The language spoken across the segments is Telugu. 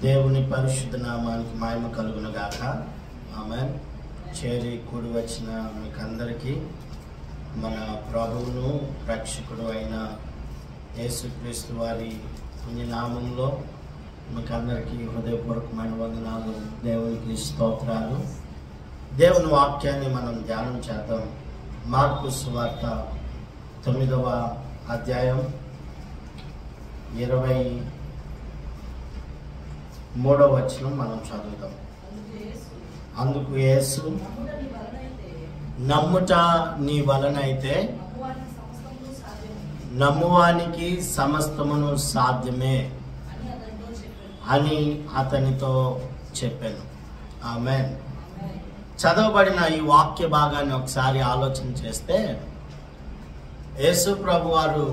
దేవుని పరిశుద్ధ నామానికి మహిమ కలుగును గాక. ఆమేన్. చేరి కూడి వచ్చిన మీకందరికీ మన ప్రభువును రక్షకుడు అయిన యేసుక్రీస్తు వారి పుణ్యనామంలో మీకందరికీ హృదయపూర్వకమైన వందనాలు, దేవునికి స్తోత్రాలు. దేవుని వాక్యాన్ని మనం ధ్యానం చేద్దాం. మార్కు సువార్త 9వ అధ్యాయం 23వ వచనం మనం చదువుతాం. అందుకు యేసు, నమ్ముట నీ వలనైతే నమ్మువానికి సమస్తమును సాధ్యమే అని అతనితో చెప్పాను. ఆమేన్. చదవబడిన ఈ వాక్య భాగాన్ని ఒకసారి ఆలోచన చేస్తే, యేసు ప్రభు వారు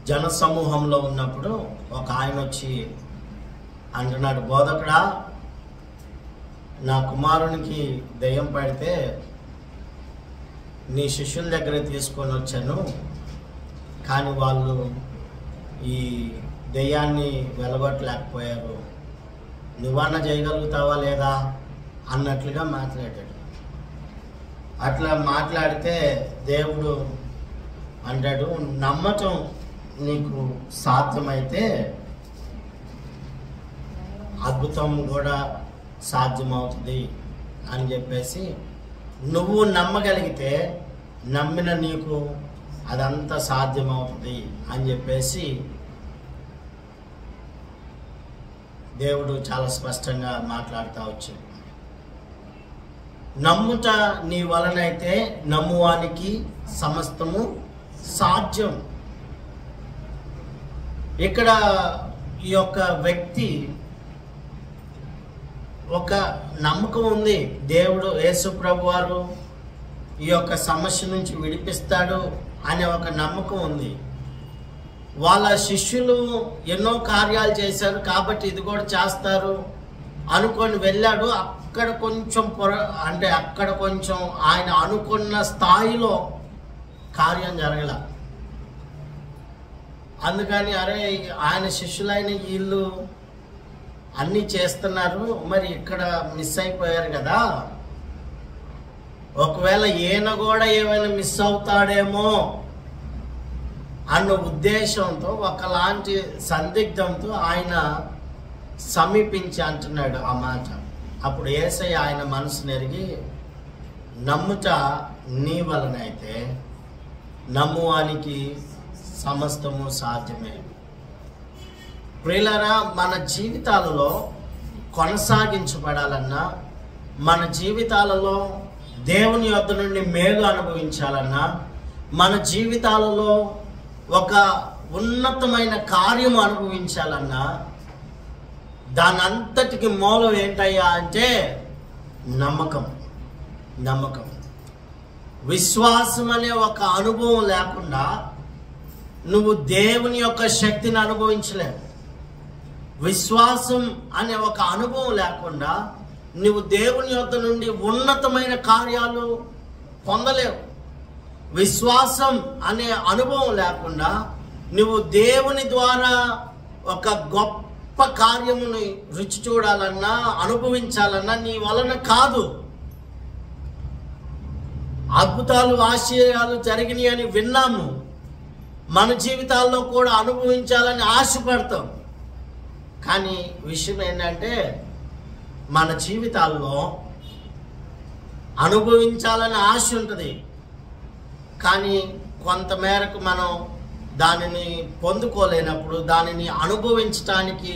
జన సమూహంలో ఉన్నప్పుడు ఒక ఆయన వచ్చి అంటున్నాడు, బోధకుడా, నా కుమారునికి దెయ్యం పడితే నీ శిష్యుల దగ్గర తీసుకొని వచ్చాను, కానీ వాళ్ళు ఈ దెయ్యాన్ని వెలగొట్టలేకపోయారు, నువ్వన్నా చేయగలుగుతావా లేదా అన్నట్లుగా మాట్లాడాడు. అట్లా మాట్లాడితే దేవుడు అంటాడు, నమ్మటం నీకు సాధ్యమైతే అద్భుతం కూడా సాధ్యమవుతుంది అని చెప్పేసి, నువ్వు నమ్మగలిగితే నమ్మిన నీకు అదంతా సాధ్యమవుతుంది అని చెప్పేసి దేవుడు చాలా స్పష్టంగా మాట్లాడుతూ వచ్చాడు. నమ్ముట నీ వలనైతే నమ్మువానికి సమస్తము సాధ్యం. ఇక్కడ ఈ యొక్క వ్యక్తి ఒక నమ్మకం ఉంది, దేవుడు యేసు ప్రభు వారు ఈ యొక్క సమస్య నుంచి విడిపిస్తాడు అనే ఒక నమ్మకం ఉంది. వాళ్ళ శిష్యులు ఎన్నో కార్యాలు చేశారు కాబట్టి ఇది కూడా చేస్తారు అనుకొని వెళ్ళాడు. అక్కడ కొంచెం అక్కడ కొంచెం ఆయన అనుకున్న స్థాయిలో కార్యం జరగల. అందుకని అరే, ఆయన శిష్యులైన వీళ్ళు అన్నీ చేస్తున్నారు, మరి ఇక్కడ మిస్ అయిపోయారు కదా, ఒకవేళ ఈయన కూడా ఏమైనా మిస్ అవుతాడేమో అన్న ఉద్దేశంతో, ఒకలాంటి సందిగ్ధంతో ఆయన సమీపించి అంటున్నాడు ఆ మాట. అప్పుడు యేసయ్య ఆయన మనసును ఎరిగి, నమ్ముట నీ వలనైతే నమ్మువానికి సమస్తము సాధ్యమే. ప్రియులారా, మన జీవితాలలో కొనసాగించబడాలన్నా, మన జీవితాలలో దేవుని యొద్ద నుండి మేలు అనుభవించాలన్నా, మన జీవితాలలో ఒక ఉన్నతమైన కార్యము అనుభవించాలన్నా, దాని అంతటికి మూలం ఏంటయ్యా అంటే నమ్మకం. విశ్వాసం అనే ఒక అనుభవం లేకుండా నువ్వు దేవుని యొక్క శక్తిని అనుభవించలేవు. విశ్వాసం అనే ఒక అనుభవం లేకుండా నువ్వు దేవుని యొద్ద నుండి ఉన్నతమైన కార్యాలు పొందలేవు. విశ్వాసం అనే అనుభవం లేకుండా నువ్వు దేవుని ద్వారా ఒక గొప్ప కార్యముని రుచి చూడాలన్నా, అనుభవించాలన్నా నీ వలన కాదు. అద్భుతాలు, ఆశ్చర్యాలు జరిగినాయి అని విన్నాము, మన జీవితాల్లో కూడా అనుభవించాలని ఆశపడతాం. కానీ విషయం ఏంటంటే, మన జీవితాల్లో అనుభవించాలని ఆశ ఉంటుంది, కానీ కొంతమేరకు మనం దానిని పొందుకోలేనప్పుడు, దానిని అనుభవించటానికి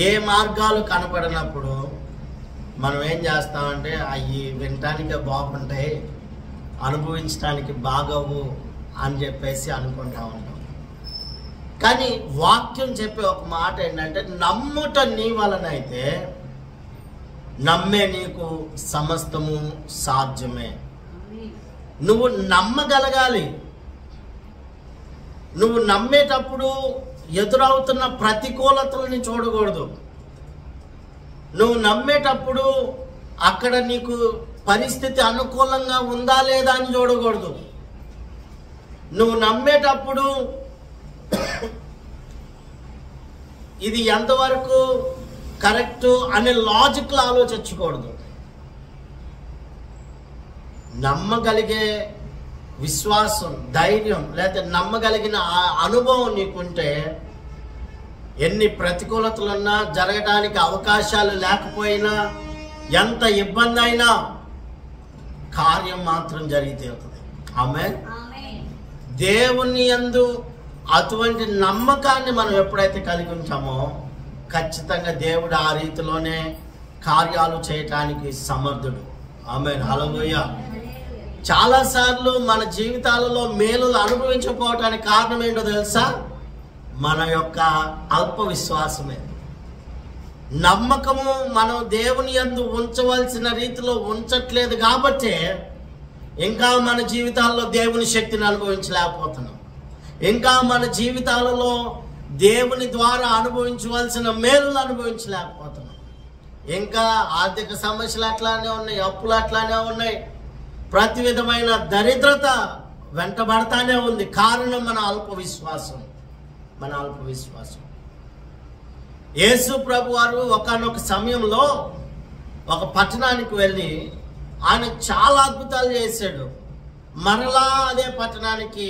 ఏ మార్గాలు కనపడినప్పుడు మనం ఏం చేస్తామంటే, అవి వినటానికే బాగుంటాయి, అనుభవించడానికి బాగవు అని చెప్పేసి అనుకుంటా ఉంటాం. కానీ వాక్యం చెప్పే ఒక మాట ఏంటంటే, నమ్ముట నీ వలనైతే నమ్మే నీకు సమస్తము సాధ్యమే. నువ్వు నమ్మగలగాలి. నువ్వు నమ్మేటప్పుడు ఎదురవుతున్న ప్రతికూలతలని చూడకూడదు. నువ్వు నమ్మేటప్పుడు అక్కడ నీకు పరిస్థితి అనుకూలంగా ఉందా లేదా అని చూడకూడదు. నువ్వు నమ్మేటప్పుడు ఇది ఎంతవరకు కరెక్టు అనే లాజిక్లో ఆలోచించకూడదు. నమ్మగలిగే విశ్వాసం, ధైర్యం, లేదా నమ్మగలిగిన అనుభవం నీకుంటే ఎన్ని ప్రతికూలతలున్నా, జరగడానికి అవకాశాలు లేకపోయినా, ఎంత ఇబ్బంది అయినా కార్యం మాత్రం జరిగితే అవుతుంది. ఆమేన్. దేవుని యందు అటువంటి నమ్మకాన్ని మనం ఎప్పుడైతే కలిగి ఉంటామో ఖచ్చితంగా దేవుడు ఆ రీతిలోనే కార్యాలు చేయటానికి సమర్థుడు. ఆమేన్. హల్లెలూయా. చాలాసార్లు మన జీవితాలలో మేలులు అనుభవించకపోవటానికి కారణం ఏంటో తెలుసా? మన యొక్క అల్ప విశ్వాసమే. నమ్మకము మనం దేవుని యందు ఉంచవలసిన రీతిలో ఉంచట్లేదు కాబట్టి ఇంకా మన జీవితాల్లో దేవుని శక్తిని అనుభవించలేకపోతున్నాం. ఇంకా మన జీవితాలలో దేవుని ద్వారా అనుభవించవలసిన మేలులు అనుభవించలేకపోతున్నాం. ఇంకా ఆర్థిక సమస్యలు అట్లానే ఉన్నాయి, అప్పులు అట్లానే ఉన్నాయి, ప్రతి విధమైన దరిద్రత వెంటబడతానే ఉంది. కారణం మన అల్ప విశ్వాసం. యేసు ప్రభు వారు ఒకానొక సమయంలో ఒక పట్టణానికి వెళ్ళి ఆయన చాలా అద్భుతాలు చేశాడు. మరలా అదే పట్టణానికి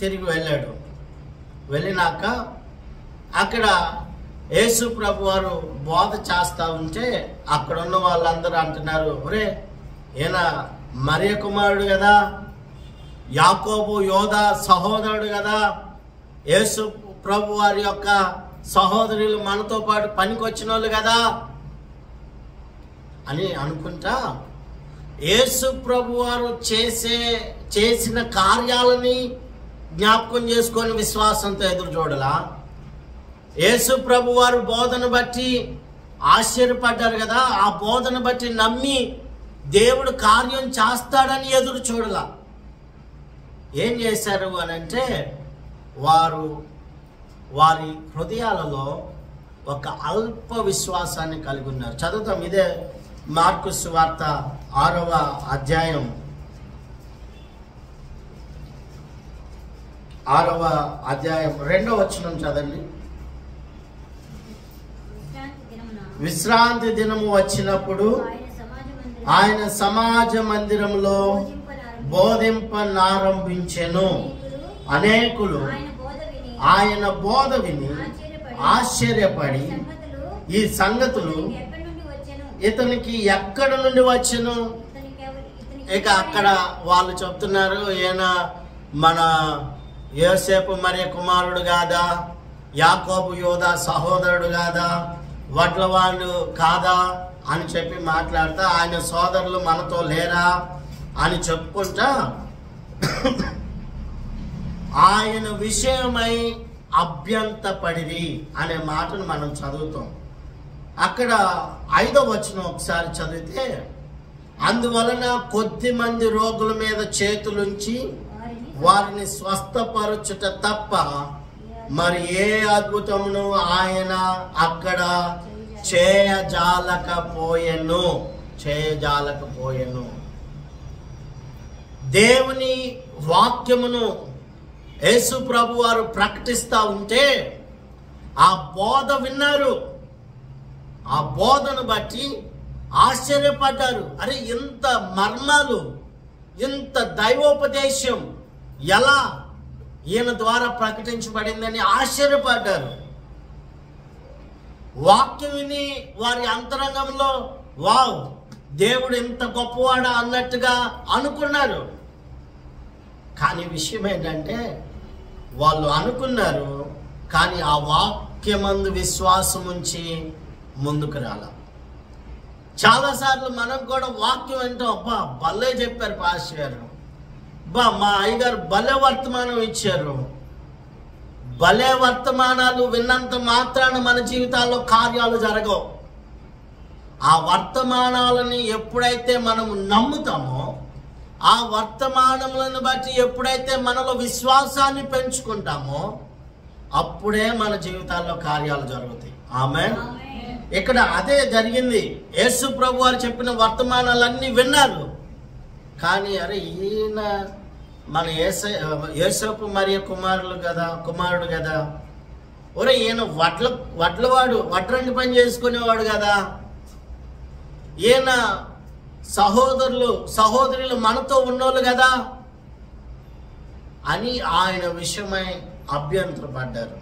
తిరిగి వెళ్ళాడు. వెళ్ళినాక అక్కడ యేసు ప్రభు వారు బోధ చేస్తూ ఉంటే అక్కడ ఉన్న వాళ్ళందరూ అంటున్నారు, ఒరే ఈయన మరియ కుమారుడు కదా, యాకోబు యోధ సహోదరుడు కదా, యేసు ప్రభు వారి యొక్క సహోదరులు మనతో పాటు పనికి వచ్చిన వాళ్ళు కదా అని అనుకుంటా యేసు ప్రభు వారు చేసిన కార్యాలని జ్ఞాపకం చేసుకొని విశ్వాసంతో ఎదురు చూడలా. యేసు ప్రభు వారు బోధన బట్టి ఆశ్చర్యపడ్డారు కదా, ఆ బోధన బట్టి నమ్మి దేవుడు కార్యం చేస్తాడని ఎదురు చూడలా. ఏం చేశారు అని అంటే వారి హృదయాలలో ఒక అల్ప విశ్వాసాన్ని కలిగి ఉన్నారు. చదువుతాం. ఇదే మార్కు సువార్త 6వ అధ్యాయం 2వ వచనం చదవండి. విశ్రాంతి దినము వచ్చినప్పుడు ఆయన సమాజ మందిరంలో బోధింపనారంభించెను. అనేకులు ఆయన బోధ విని ఆశ్చర్యపడి ఈ సంగతులు ఇతనికి ఎక్కడ నుండి వచ్చెను. ఇక అక్కడ వాళ్ళు చెప్తున్నారు, ఈయన మన యోసేపు మరియ కుమారుడు కాదా, యాకోబు యోధ సహోదరుడు కాదా, వడ్లవాడు కాదా అని చెప్పి మాట్లాడతా, ఆయన సోదరులు మనతో లేరా అని చెప్పుకుంటా ఆయన విషయమై అభ్యంతపడిరి అనే మాటను మనం చదువుతాం. అక్కడ 5వ వచనం ఒకసారి చదివితే, అందువలన కొద్ది మంది రోగుల మీద చేతులుంచి వారిని స్వస్థపరచుట తప్ప మరి ఏ అద్భుతమును ఆయన అక్కడ చేయజాలకపోయెను. దేవుని వాక్యమును యేసు ప్రభు వారు ప్రకటిస్తూ ఉంటే ఆ బోధ విన్నారు. ఆ బోధను బట్టి ఆశ్చర్యపడ్డారు. అరే, ఇంత మర్మాలు, ఇంత దైవోపదేశం ఎలా ఈయన ద్వారా ప్రకటించబడిందని ఆశ్చర్యపడ్డారు. వాక్యం విని వారి అంతరంగంలో వావ్, దేవుడు ఎంత గొప్పవాడా అన్నట్టుగా అనుకున్నారు. కానీ విషయం ఏంటంటే వాళ్ళు అనుకున్నారు, కానీ ఆ వాక్యమందు విశ్వాసం ఉంచి ముందుకు రాల. చాలాసార్లు మనం కూడా వాక్యం వింటాం, అబ్బా భలే చెప్పారు పాస్టర్ గారు, బా మా అయ్యగారు భలే వర్తమానం ఇచ్చారు. భలే వర్తమానాలు విన్నంత మాత్రాన మన జీవితాల్లో కార్యాలు జరగవు. ఆ వర్తమానాలని ఎప్పుడైతే మనము నమ్ముతామో, ఆ వర్తమానములను బట్టి ఎప్పుడైతే మనలో విశ్వాసాన్ని పెంచుకుంటామో అప్పుడే మన జీవితాల్లో కార్యాలు జరుగుతాయి. ఆమేన్. ఇక్కడ అదే జరిగింది. యేసు ప్రభు వారు చెప్పిన వర్తమానాలన్నీ విన్నారు. కానీ అరే, ఈయన మన యేసపు మరియ కుమారుడు కదా, ఒరే ఈయన వడ్లవాడు వడ్రంగి పని చేసుకునేవాడు కదా, ఈయన సహోదరులు మనతో ఉన్నోళ్ళు కదా అని ఆయన విషయమై అభ్యంతరపడ్డారు.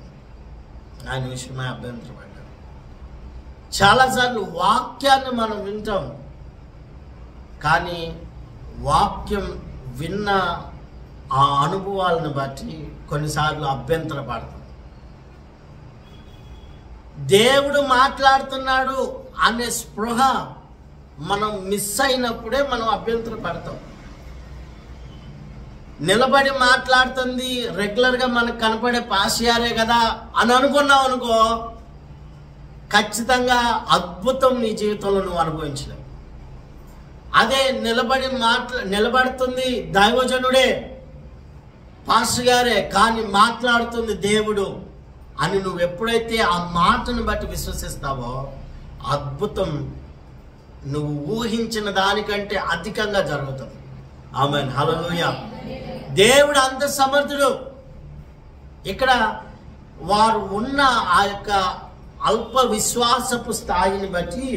చాలాసార్లు వాక్యాన్ని మనం వింటాం, కానీ వాక్యం విన్న ఆ అనుభవాలను బట్టి కొన్నిసార్లు అభ్యంతరపడతాం. దేవుడు మాట్లాడుతున్నాడు అనే స్పృహ మనం మిస్ అయినప్పుడే మనం అభ్యంతరపడతాం. నిలబడి మాట్లాడుతుంది రెగ్యులర్గా మనకు కనపడే పాస్యారే కదా అని అనుకున్నావు అనుకో, ఖచ్చితంగా అద్భుతం నీ జీవితంలో నువ్వు అనుభవించలేవు. అదే నిలబడుతుంది దైవజనుడే, పాస్టర్ గారే, కానీ మాట్లాడుతుంది దేవుడు అని నువ్వు ఎప్పుడైతే ఆ మాటను బట్టి విశ్వసిస్తావో, అద్భుతం నువ్వు ఊహించిన దానికంటే అధికంగా జరుగుతుంది. ఆమేన్, హల్లెలూయా. దేవుడు అంత సమర్థుడు. ఇక్కడ వారు ఉన్న ఆ యొక్క అల్ప విశ్వాసపు స్థాయిని బట్టి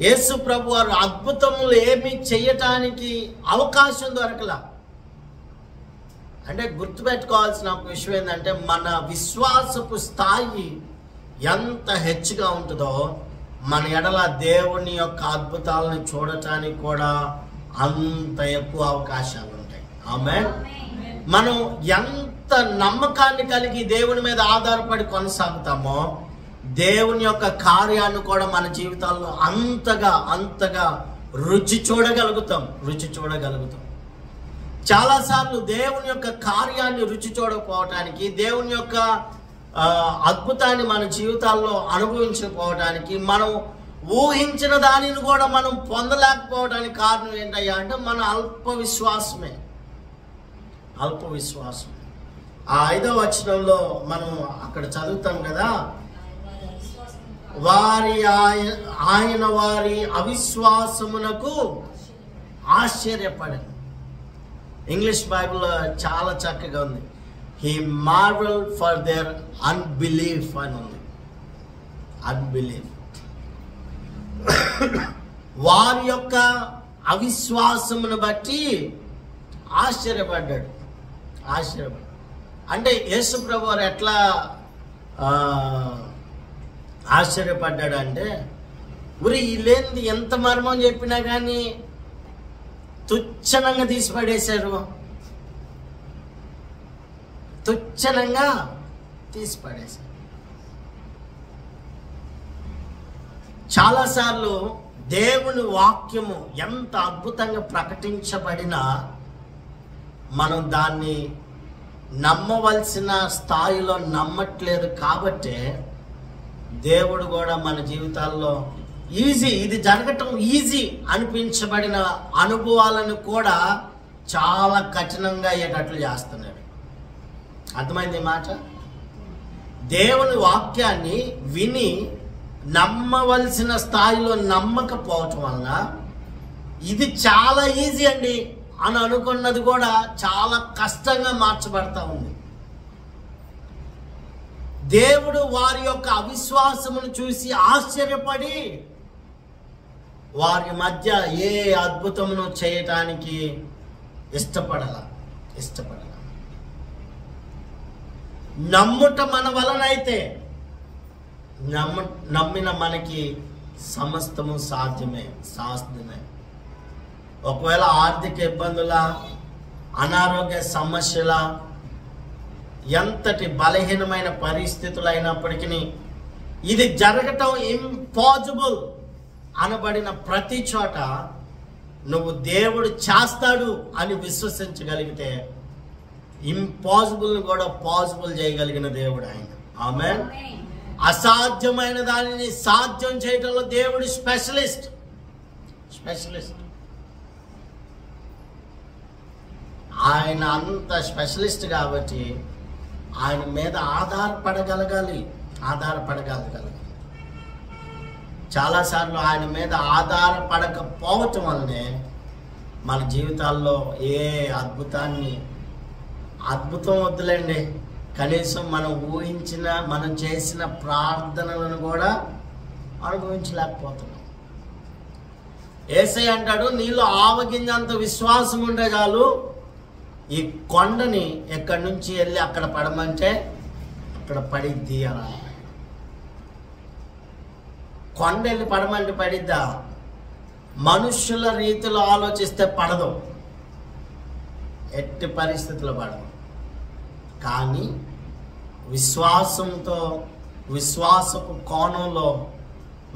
యేసు ప్రభు వారు అద్భుతములు ఏమీ చేయటానికి అవకాశం దొరకలా. అంటే గుర్తుపెట్టుకోవాల్సిన ఒక విషయం ఏంటంటే, మన విశ్వాసపు స్థాయి ఎంత హెచ్చుగా ఉంటుందో మన ఎడల దేవుని యొక్క అద్భుతాలను చూడటానికి కూడా అంత ఎక్కువ అవకాశాలు ఉంటాయి. ఆమేన్. మనం ఎంత నమ్మకాన్ని కలిగి దేవుని మీద ఆధారపడి కొనసాగుతామో, దేవుని యొక్క కార్యాన్ని కూడా మన జీవితాల్లో అంతగా రుచి చూడగలుగుతాం. చాలాసార్లు దేవుని యొక్క కార్యాన్ని రుచి చూడకపోవటానికి, దేవుని యొక్క అద్భుతాన్ని మన జీవితాల్లో అనుభవించకపోవటానికి, మనం ఊహించిన దానిని కూడా మనం పొందలేకపోవడానికి కారణం ఏంటయ్యా అంటే మన అల్ప విశ్వాసం. ఆ 5వ వచనంలో మనం అక్కడ చదువుతాం కదా, ఆయన వారి అవిశ్వాసమునకు ఆశ్చర్యపడను. ఇంగ్లీష్ బైబిల్లో చాలా చక్కగా ఉంది, he Marvel for their unbelief అని ఉంది. అన్బిలీఫ్, వారి యొక్క అవిశ్వాసమును బట్టి ఆశ్చర్యపడ్డాడు. అంటే యేసు ప్రభు వారు ఎట్లా ఆశ్చర్యపడ్డాడు అంటే, ఊరి లేనిది ఎంత మర్మం చెప్పినా కానీ తుచ్చనంగా తీసిపడేశారు. చాలాసార్లు దేవుని వాక్యము ఎంత అద్భుతంగా ప్రకటించబడినా మనం దాన్ని నమ్మవలసిన స్థాయిలో నమ్మట్లేదు. కాబట్టి దేవుడు కూడా మన జీవితాల్లో ఇది జరగటం ఈజీ అనిపించబడిన అనుభవాలను కూడా చాలా కఠినంగా అయ్యేటట్లు చేస్తున్నాడు. అర్థమైంది ఈ మాట? దేవుని వాక్యాన్ని విని నమ్మవలసిన స్థాయిలో నమ్మకపోవటం వల్ల ఇది చాలా ఈజీ అండి అని అనుకున్నది కూడా చాలా కష్టంగా మార్చబడతా ఉంది. దేవుడు వారి యొక్క అవిశ్వాసమును చూసి ఆశ్చర్యపడి వారి మధ్య ఏ అద్భుతమును చేయటానికి ఇష్టపడాల. నమ్ముట మన వలనైతే నమ్మిన మనకి సమస్తము సాధ్యమే. ఒకవేళ ఆర్థిక ఇబ్బందుల, అనారోగ్య సమస్యల, ఎంతటి బలహీనమైన పరిస్థితులు అయినప్పటికీ ఇది జరగటం ఇంపాసిబుల్ అనబడిన ప్రతి చోట నువ్వు దేవుడు చేస్తాడు అని విశ్వసించగలిగితే ఇంపాసిబుల్ కూడా పాసిబుల్ చేయగలిగిన దేవుడు ఆయన. ఆమేన్. అసాధ్యమైన దానిని సాధ్యం చేయటంలో దేవుడు స్పెషలిస్ట్. ఆయన అంత స్పెషలిస్ట్ కాబట్టి ఆయన మీద ఆధారపడగలగాలి. చాలాసార్లు ఆయన మీద ఆధారపడకపోవటం వల్లనే మన జీవితాల్లో ఏ అద్భుతం వద్దులేండి, కనీసం మనం ఊహించిన, మనం చేసిన ప్రార్థనలను కూడా అనుభవించలేకపోతున్నాం. యేసయ్య అంటాడు, నీలో ఆవగింజంత విశ్వాసం ఉంటే చాలు, ఈ కొండని ఎక్కడి నుంచి వెళ్ళి అక్కడ పడమంటే అక్కడ పడిద్ది అని. కొండ వెళ్ళి పడమంటే పడిద్దా? మనుషుల రీతిలో ఆలోచిస్తే పడదు, ఎట్టి పరిస్థితుల్లో పడదు. కానీ విశ్వాసంతో, విశ్వాసపు కోణంలో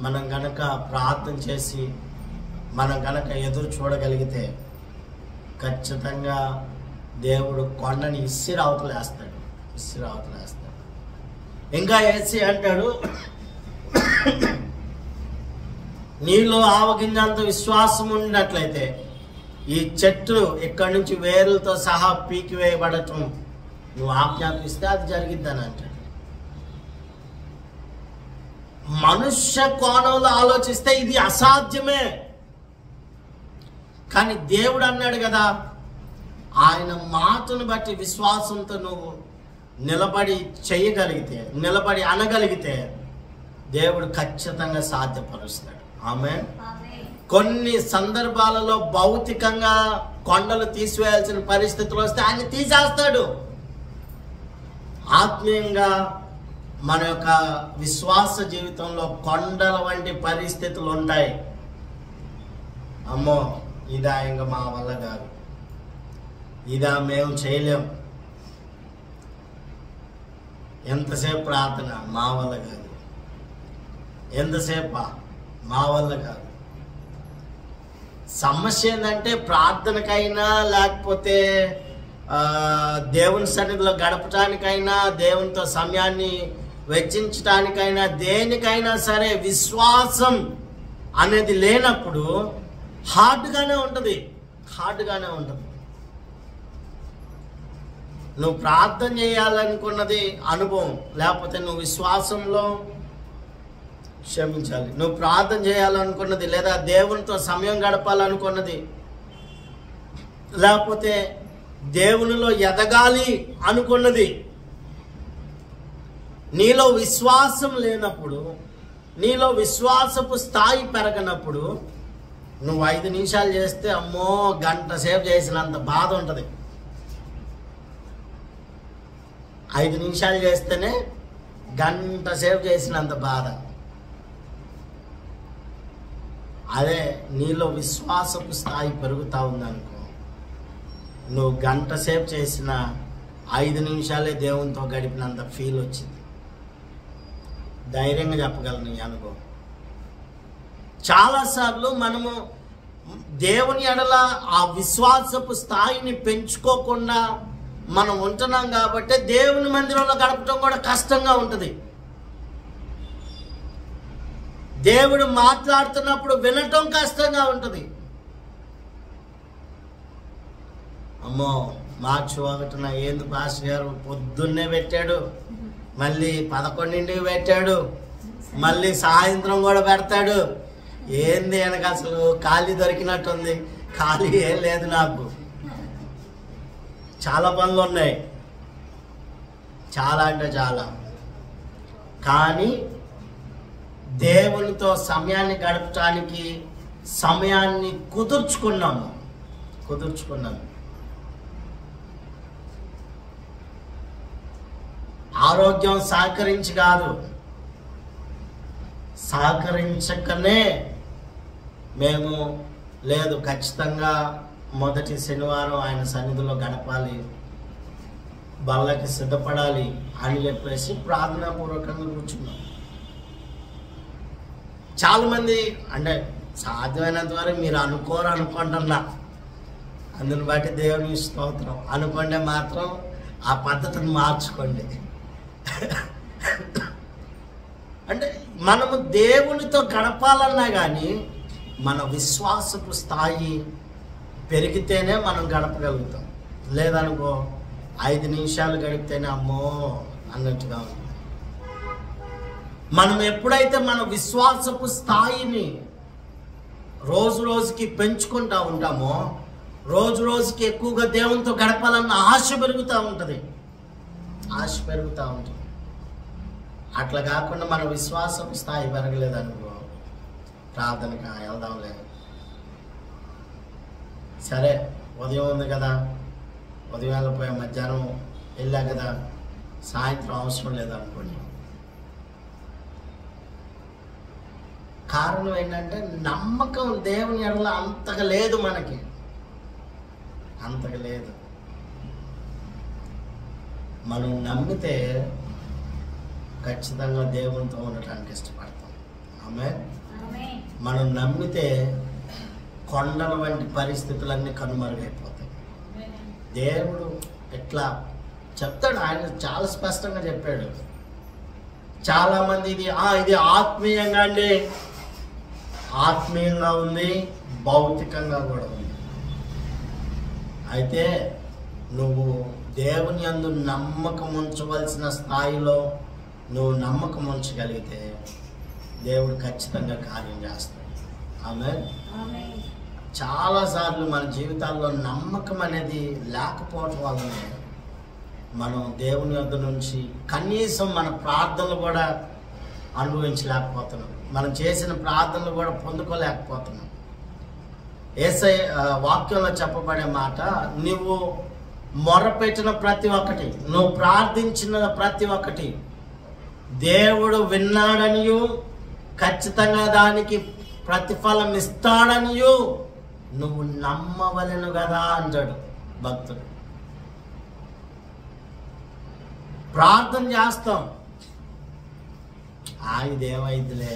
మనం గనక ప్రార్థన చేసి మనం గనక ఎదురు చూడగలిగితే ఖచ్చితంగా దేవుడు కొండని ఇసిరి అవతలేస్తాడు. ఇంకా యేసయ్య అంటాడు, నీలో ఆవగింజంత విశ్వాసం ఉన్నట్లయితే ఈ చెట్టు ఇక్కడి నుంచి వేరులతో సహా పీకివేయబడటం నువ్వు ఆజ్ఞాపిస్తే అది జరిగిద్దని అంటాడు. మనుష్య కోణంలో ఆలోచిస్తే ఇది అసాధ్యమే. కానీ దేవుడు అన్నాడు కదా, ఆయన మాటను బట్టి విశ్వాసంతో నువ్వు నిలబడి చేయగలిగితే, నిలబడి అనగలిగితే దేవుడు ఖచ్చితంగా సాధ్యపరుస్తాడు. ఆమేన్. కొన్ని సందర్భాలలో భౌతికంగా కొండలు తీసివేయాల్సిన పరిస్థితులు వస్తే ఆయన తీసేస్తాడు. ఆత్మీయంగా మన యొక్క విశ్వాస జీవితంలో కొండల వంటి పరిస్థితులు ఉంటాయి. అమ్మో, ఇదా ఇంకా మా వల్ల కాదు, ఇదా మేము చేయలేం, ఎంతసేపు ప్రార్థన మా వల్ల కాదు, ఎంతసేపా మా వల్ల కాదు. సమస్య ఏంటంటే ప్రార్థనకైనా లేకపోతే దేవుని సన్నిధిలో గడపటానికైనా, దేవునితో సమయాన్ని వెచ్చించటానికైనా, దేనికైనా సరే విశ్వాసం అనేది లేనప్పుడు హార్డ్గానే ఉంటుంది. నువ్వు ప్రార్థన చేయాలనుకున్నది అనుభవం, లేకపోతే నువ్వు విశ్వాసంలో క్షమించాలి, నువ్వు ప్రార్థన చేయాలనుకున్నది లేదా దేవునితో సమయం గడపాలనుకున్నది, లేకపోతే దేవునిలో ఎదగాలి అనుకున్నది, నీలో విశ్వాసం లేనప్పుడు, నీలో విశ్వాసపు స్థాయి పెరగనప్పుడు నువ్వు 5 నిమిషాలు చేస్తే అమ్మో గంట సేపు చేసినంత బాధ ఉంటుంది. 5 నిమిషాలు చేస్తేనే గంట సేపు చేసినంత బాధ. అదే నీలో విశ్వాసపు స్థాయి పెరుగుతూ ఉందనుకో, నువ్వు గంట సేపు చేసిన 5 నిమిషాలే దేవునితో గడిపినంత ఫీల్ వచ్చింది. ధైర్యంగా చెప్పగలను ఈ అనుభవం. చాలాసార్లు మనము దేవుని ఎడల ఆ విశ్వాసపు స్థాయిని పెంచుకోకుండా మనం ఉంటున్నాం కాబట్టి దేవుని మందిరంలో గడపడం కూడా కష్టంగా ఉంటుంది. దేవుడు మాట్లాడుతున్నప్పుడు వినటం కష్టంగా ఉంటుంది. అమ్మో మార్చి 1న ఏంది పాస్టర్ గారు పొద్దున్నే పెట్టాడు, మళ్ళీ 11ంటికి పెట్టాడు, మళ్ళీ సాయంత్రం కూడా పెడతాడు, ఏంది వెనక అసలు ఖాళీ దొరికినట్టుంది. ఖాళీ ఏం లేదు, నాకు చాలా పనులు ఉన్నాయి, చాలా అంటే చాలా. కానీ దేవునితో సమయాన్ని గడపటానికి సమయాన్ని కుదుర్చుకున్నాము. ఆరోగ్యం సహకరించి కాదు, సహకరించకనే మేము లేదు ఖచ్చితంగా మొదటి శనివారం ఆయన సన్నిధిలో గడపాలి, బల్లకి సిద్ధపడాలి అని చెప్పేసి ప్రార్థనాపూర్వకంగా కూర్చున్నాం. చాలామంది అంటే సాధ్యమైనంత వరకు మీరు అనుకుంటున్నా, అందుని బట్టి దేవుని స్తోత్రం. అనుకుంటే మాత్రం ఆ పద్ధతిని మార్చుకోండి. అంటే మనము దేవునితో గడపాలన్నా కానీ మన విశ్వాసపు స్థాయి పెరిగితేనే మనం గడపగలుగుతాం. లేదనుకో 5 నిమిషాలు గడిపితేనే అమ్మో అన్నట్టుగా ఉంది. మనం ఎప్పుడైతే మన విశ్వాసపు స్థాయిని రోజు రోజుకి పెంచుకుంటూ ఉంటామో, రోజు రోజుకి ఎక్కువగా దేవునితో గడపాలన్న ఆశ పెరుగుతూ ఉంటుంది. ఆశ పెరుగుతూ ఉంటుంది. అట్లా కాకుండా మన విశ్వాసం స్థాయి పెరగలేదనుకో, ప్రార్థనగా వెళ్దాంలే, సరే ఉదయం ఉంది కదా, ఉదయం వెళ్ళిపోయా, మధ్యాహ్నం వెళ్ళా కదా, సాయంత్రం అవసరం లేదనుకోండి. కారణం ఏంటంటే నమ్మకం దేవుని ఎడల అంతగా లేదు, మనకి అంతగా లేదు. మనం నమ్మితే ఖచ్చితంగా దేవునితో ఉండటానికి ఇష్టపడతాం. ఆమేన్. మనం నమ్మితే కొండల వంటి పరిస్థితులన్నీ కనుమరుగైపోతాయి. దేవుడు ఎట్లా చెప్తాడు, ఆయన చాలా స్పష్టంగా చెప్పాడు. చాలామంది ఇది ఆత్మీయంగా అండి, ఆత్మీయంగా ఉంది, భౌతికంగా కూడా ఉంది. అయితే నువ్వు దేవుని యందు నమ్మకం ఉంచవలసిన స్థాయిలో నువ్వు నమ్మకం ఉంచగలిగితే దేవుడు ఖచ్చితంగా కార్యం చేస్తాడు. ఆమేన్. చాలాసార్లు మన జీవితాల్లో నమ్మకం అనేది లేకపోవటం వల్లనే మనం దేవుని యొద్ద నుంచి కనీసం మన ప్రార్థనలు కూడా అనుభవించలేకపోతున్నాం, మనం చేసిన ప్రార్థనలు కూడా పొందుకోలేకపోతున్నాం. యేసయ్య వాక్యంలో చెప్పబడే మాట, నువ్వు మొరపెట్టిన ప్రతి ఒక్కటి, నువ్వు ప్రార్థించిన ప్రతి ఒక్కటి దేవుడు విన్నాడనియు ఖచ్చితంగా దానికి ప్రతిఫలం ఇస్తాడనియు నువ్వు నమ్మవలెను కదా అంటాడు భక్తుడు. ప్రార్థన చేస్తాం, ఇదేమైందిలే,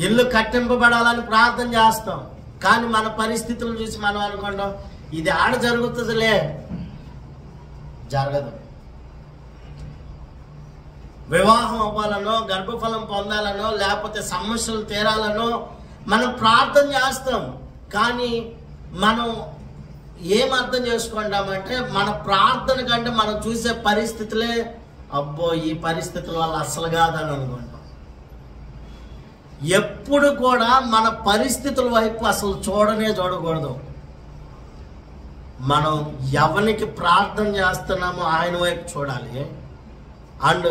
ఇల్లు కట్టింపబడాలని ప్రార్థన చేస్తాం, కానీ మన పరిస్థితులను చూసి మనం అనుకుంటాం ఇది ఆడ జరుగుతుందిలే, జరగదు. వివాహం అవ్వాలనో, గర్భఫలం పొందాలనో, లేకపోతే సమస్యలు తీరాలనో మనం ప్రార్థన చేస్తాం, కానీ మనం ఏం అర్థం చేసుకుంటామంటే మన ప్రార్థన కంటే మనం చూసే పరిస్థితులే, అబ్బో ఈ పరిస్థితుల వల్ల అసలు కాదని అనుకుంటాం. ఎప్పుడు కూడా మన పరిస్థితుల వైపు అసలు చూడకూడదు. మనం ఎవరికి ప్రార్థన చేస్తున్నామో ఆయన వైపు చూడాలి. అండ్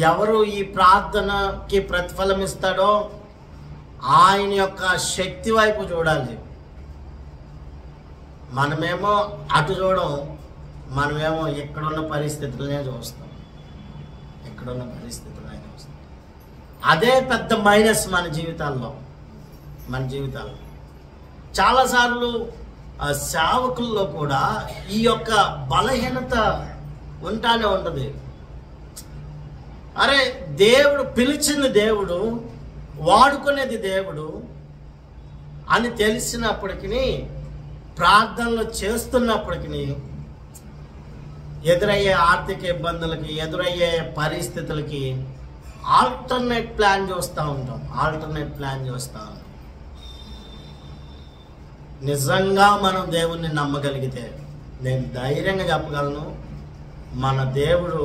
ఎవరు ఈ ప్రార్థనకి ప్రతిఫలం ఇస్తాడో ఆయన యొక్క శక్తి వైపు చూడాలి. మనమేమో అటు చూడం, మనమేమో ఎక్కడున్న పరిస్థితులనే చూస్తాం, ఎక్కడున్న పరిస్థితులనే చూస్తాం. అదే పెద్ద మైనస్ మన జీవితాల్లో. చాలాసార్లు సేవకుల్లో కూడా ఈ యొక్క బలహీనత ఉంటానే ఉంటుంది. అరే దేవుడు పిలిచింది, దేవుడు వాడుకునేది దేవుడు అని తెలిసినప్పటికీ, ప్రార్థనలు చేస్తున్నప్పటికీ ఎదురయ్యే ఆర్థిక ఇబ్బందులకి, ఎదురయ్యే పరిస్థితులకి ఆల్టర్నేట్ ప్లాన్ చూస్తూ ఉంటాం. నిజంగా మనం దేవుణ్ణి నమ్మగలిగితే నేను ధైర్యంగా చెప్పగలను, మన దేవుడు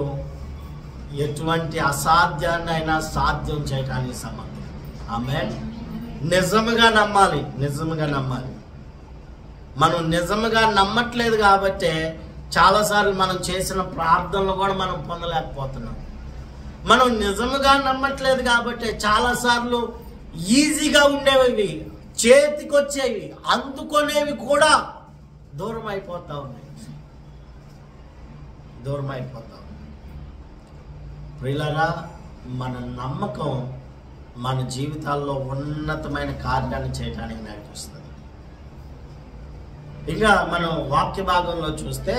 ఎటువంటి అసాధ్యాన్ని అయినా సాధ్యం చేయడానికి సమర్థం. ఆమేన్. నిజముగా నమ్మాలి. మనం నిజముగా నమ్మట్లేదు కాబట్టి చాలాసార్లు మనం చేసిన ప్రార్థనలు కూడా మనం పొందలేకపోతున్నాం. మనం నిజముగా నమ్మట్లేదు కాబట్టి చాలాసార్లు ఈజీగా ఉండేవి, చేతికొచ్చేవి, అందుకునేవి కూడా దూరం అయిపోతా ఉన్నాయి. ప్రియులారా, మన నమ్మకం మన జీవితాల్లో ఉన్నతమైన కార్యాన్ని చేయడానికి నడిపిస్తుంది. ఇంకా మనం వాక్య భాగంలో చూస్తే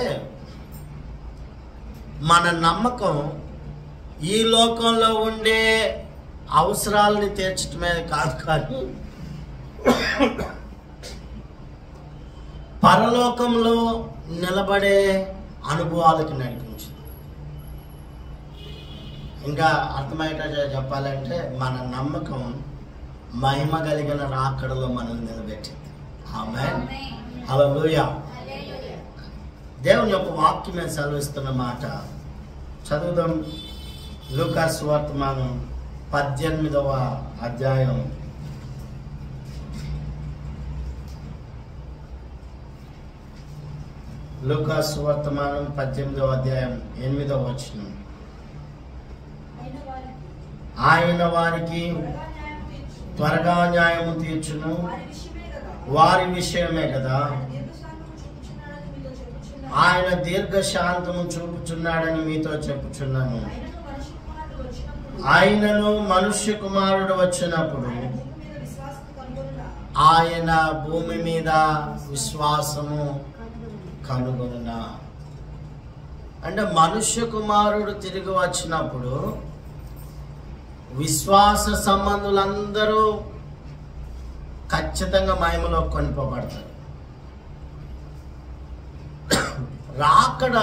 మన నమ్మకం ఈ లోకంలో ఉండే అవసరాలని తీర్చడమే కాదు, కానీ పరలోకంలో నిలబడే అనుభవాలకి నడిపించింది. ఇంకా అర్థమయ్యేట చెప్పాలంటే మన నమ్మకం మహిమ కలిగిన రాకడలో మనల్ని నిలబెట్టింది. ఆమేన్. హల్లెలూయా. దేవుని యొక్క వాక్యమే సెలవిస్తున్న మాట చదువుదాం. లూకా సువార్తమానం 18వ అధ్యాయం 18 లూకాసు వర్తమానం 18వ అధ్యాయం 8వ వచనం. ఆయన వారికి త్వరగా న్యాయము తీర్చును, వారి విషయమే కదా. ఆయన దీర్ఘశాంతము చూపుచున్నాడని మీతో చెప్పుచున్నాను. ఆయనను మనుష్య కుమారుడు వచ్చినప్పుడు ఆయన భూమి మీద విశ్వాసము కనుగొనునా. అంటే మనుష్య కుమారుడు తిరిగి వచ్చినప్పుడు విశ్వాస సంబంధులందరూ ఖచ్చితంగా మహిమలో కొనిపోబడతారు. రాకడ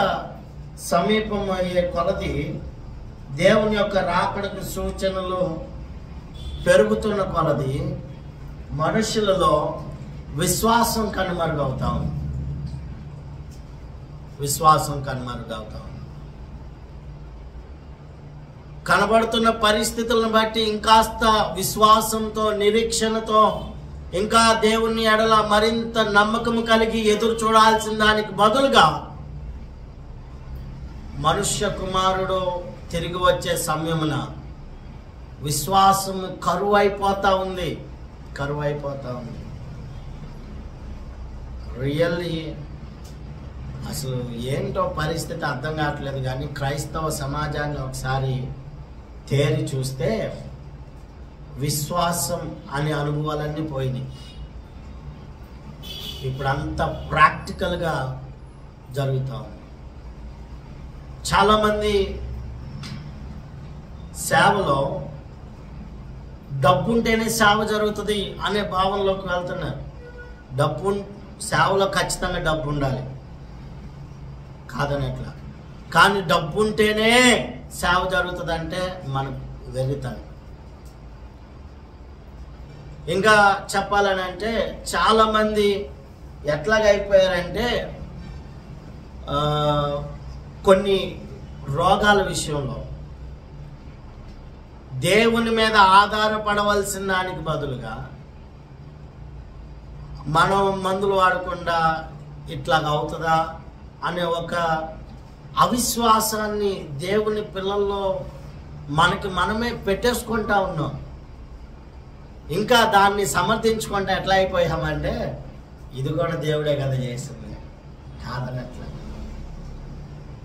సమీపం అయ్యే కొలది దేవుని యొక్క రాకడకు సూచనలు పెరుగుతున్న కొలది మనుషులలో విశ్వాసం కనుమరుగవుతాం. కనబడుతున్న పరిస్థితులను బట్టి ఇంకాస్త విశ్వాసంతో, నిరీక్షణతో, ఇంకా దేవుని ఎడల మరింత నమ్మకం కలిగి ఎదురు చూడాల్సిన దానికి బదులుగా మనుష్య కుమారుడు తిరిగి వచ్చే సమయమున విశ్వాసం కరువైపోతా ఉంది. రియల్లీ అసలు ఏంటో పరిస్థితి అర్థం కావట్లేదు. కానీ క్రైస్తవ సమాజాన్ని ఒకసారి తేరి చూస్తే విశ్వాసం అనే అనుభవాలన్నీ పోయినాయి. ఇప్పుడు అంత ప్రాక్టికల్గా జరుగుతూ ఉంది. చాలామంది సేవలో డబ్బుంటేనే సేవ జరుగుతుంది అనే భావనలోకి వెళ్తున్నారు. సేవలో ఖచ్చితంగా డబ్బు ఉండాలి కాదనట్లా, కానీ డబ్బు ఉంటేనే సేవ జరుగుతుంది అంటే మనకు వెళ్తాను. ఇంకా చెప్పాలని అంటే చాలామంది ఎట్లాగైపోయారంటే కొన్ని రోగాల విషయంలో దేవుని మీద ఆధారపడవలసిన దానికి బదులుగా మనం మందులు వాడకుండా ఇట్లాగ అవుతుందా అనే ఒక అవిశ్వాసాన్ని దేవుని పిల్లల్లో మనమే పెట్టేసుకుంటా ఉన్నాం. ఇంకా దాన్ని సమర్థించుకుంటే ఎట్లా అయిపోయామంటే ఇది కూడా దేవుడే కదా చేసింది కాదనట్లా.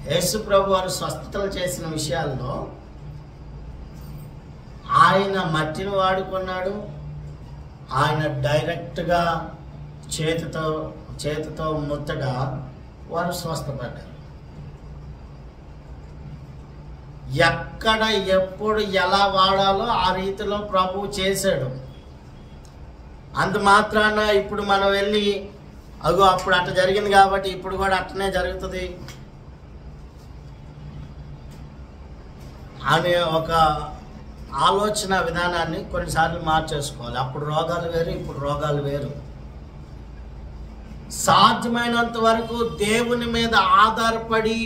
యేసు ప్రభు వారు స్వస్థతలు చేసిన విషయాల్లో ఆయన మట్టిని వాడుకున్నాడు. ఆయన డైరెక్ట్గా చేతితో ముత్తగా వారు స్వస్థపడ్డారు. ఎక్కడ ఎప్పుడు ఎలా వాడాలో ఆ రీతిలో ప్రభువు చేశాడు. అంత మాత్రాన ఇప్పుడు మనం వెళ్ళి అగో అప్పుడు అట్లా జరిగింది కాబట్టి ఇప్పుడు కూడా అట్లనే జరుగుతుంది అనే ఒక ఆలోచన విధానాన్ని కొన్నిసార్లు మార్చేసుకోవాలి. అప్పుడు రోగాలు వేరు, ఇప్పుడు రోగాలు వేరు. సాధ్యమైనంత వరకు దేవుని మీద ఆధారపడి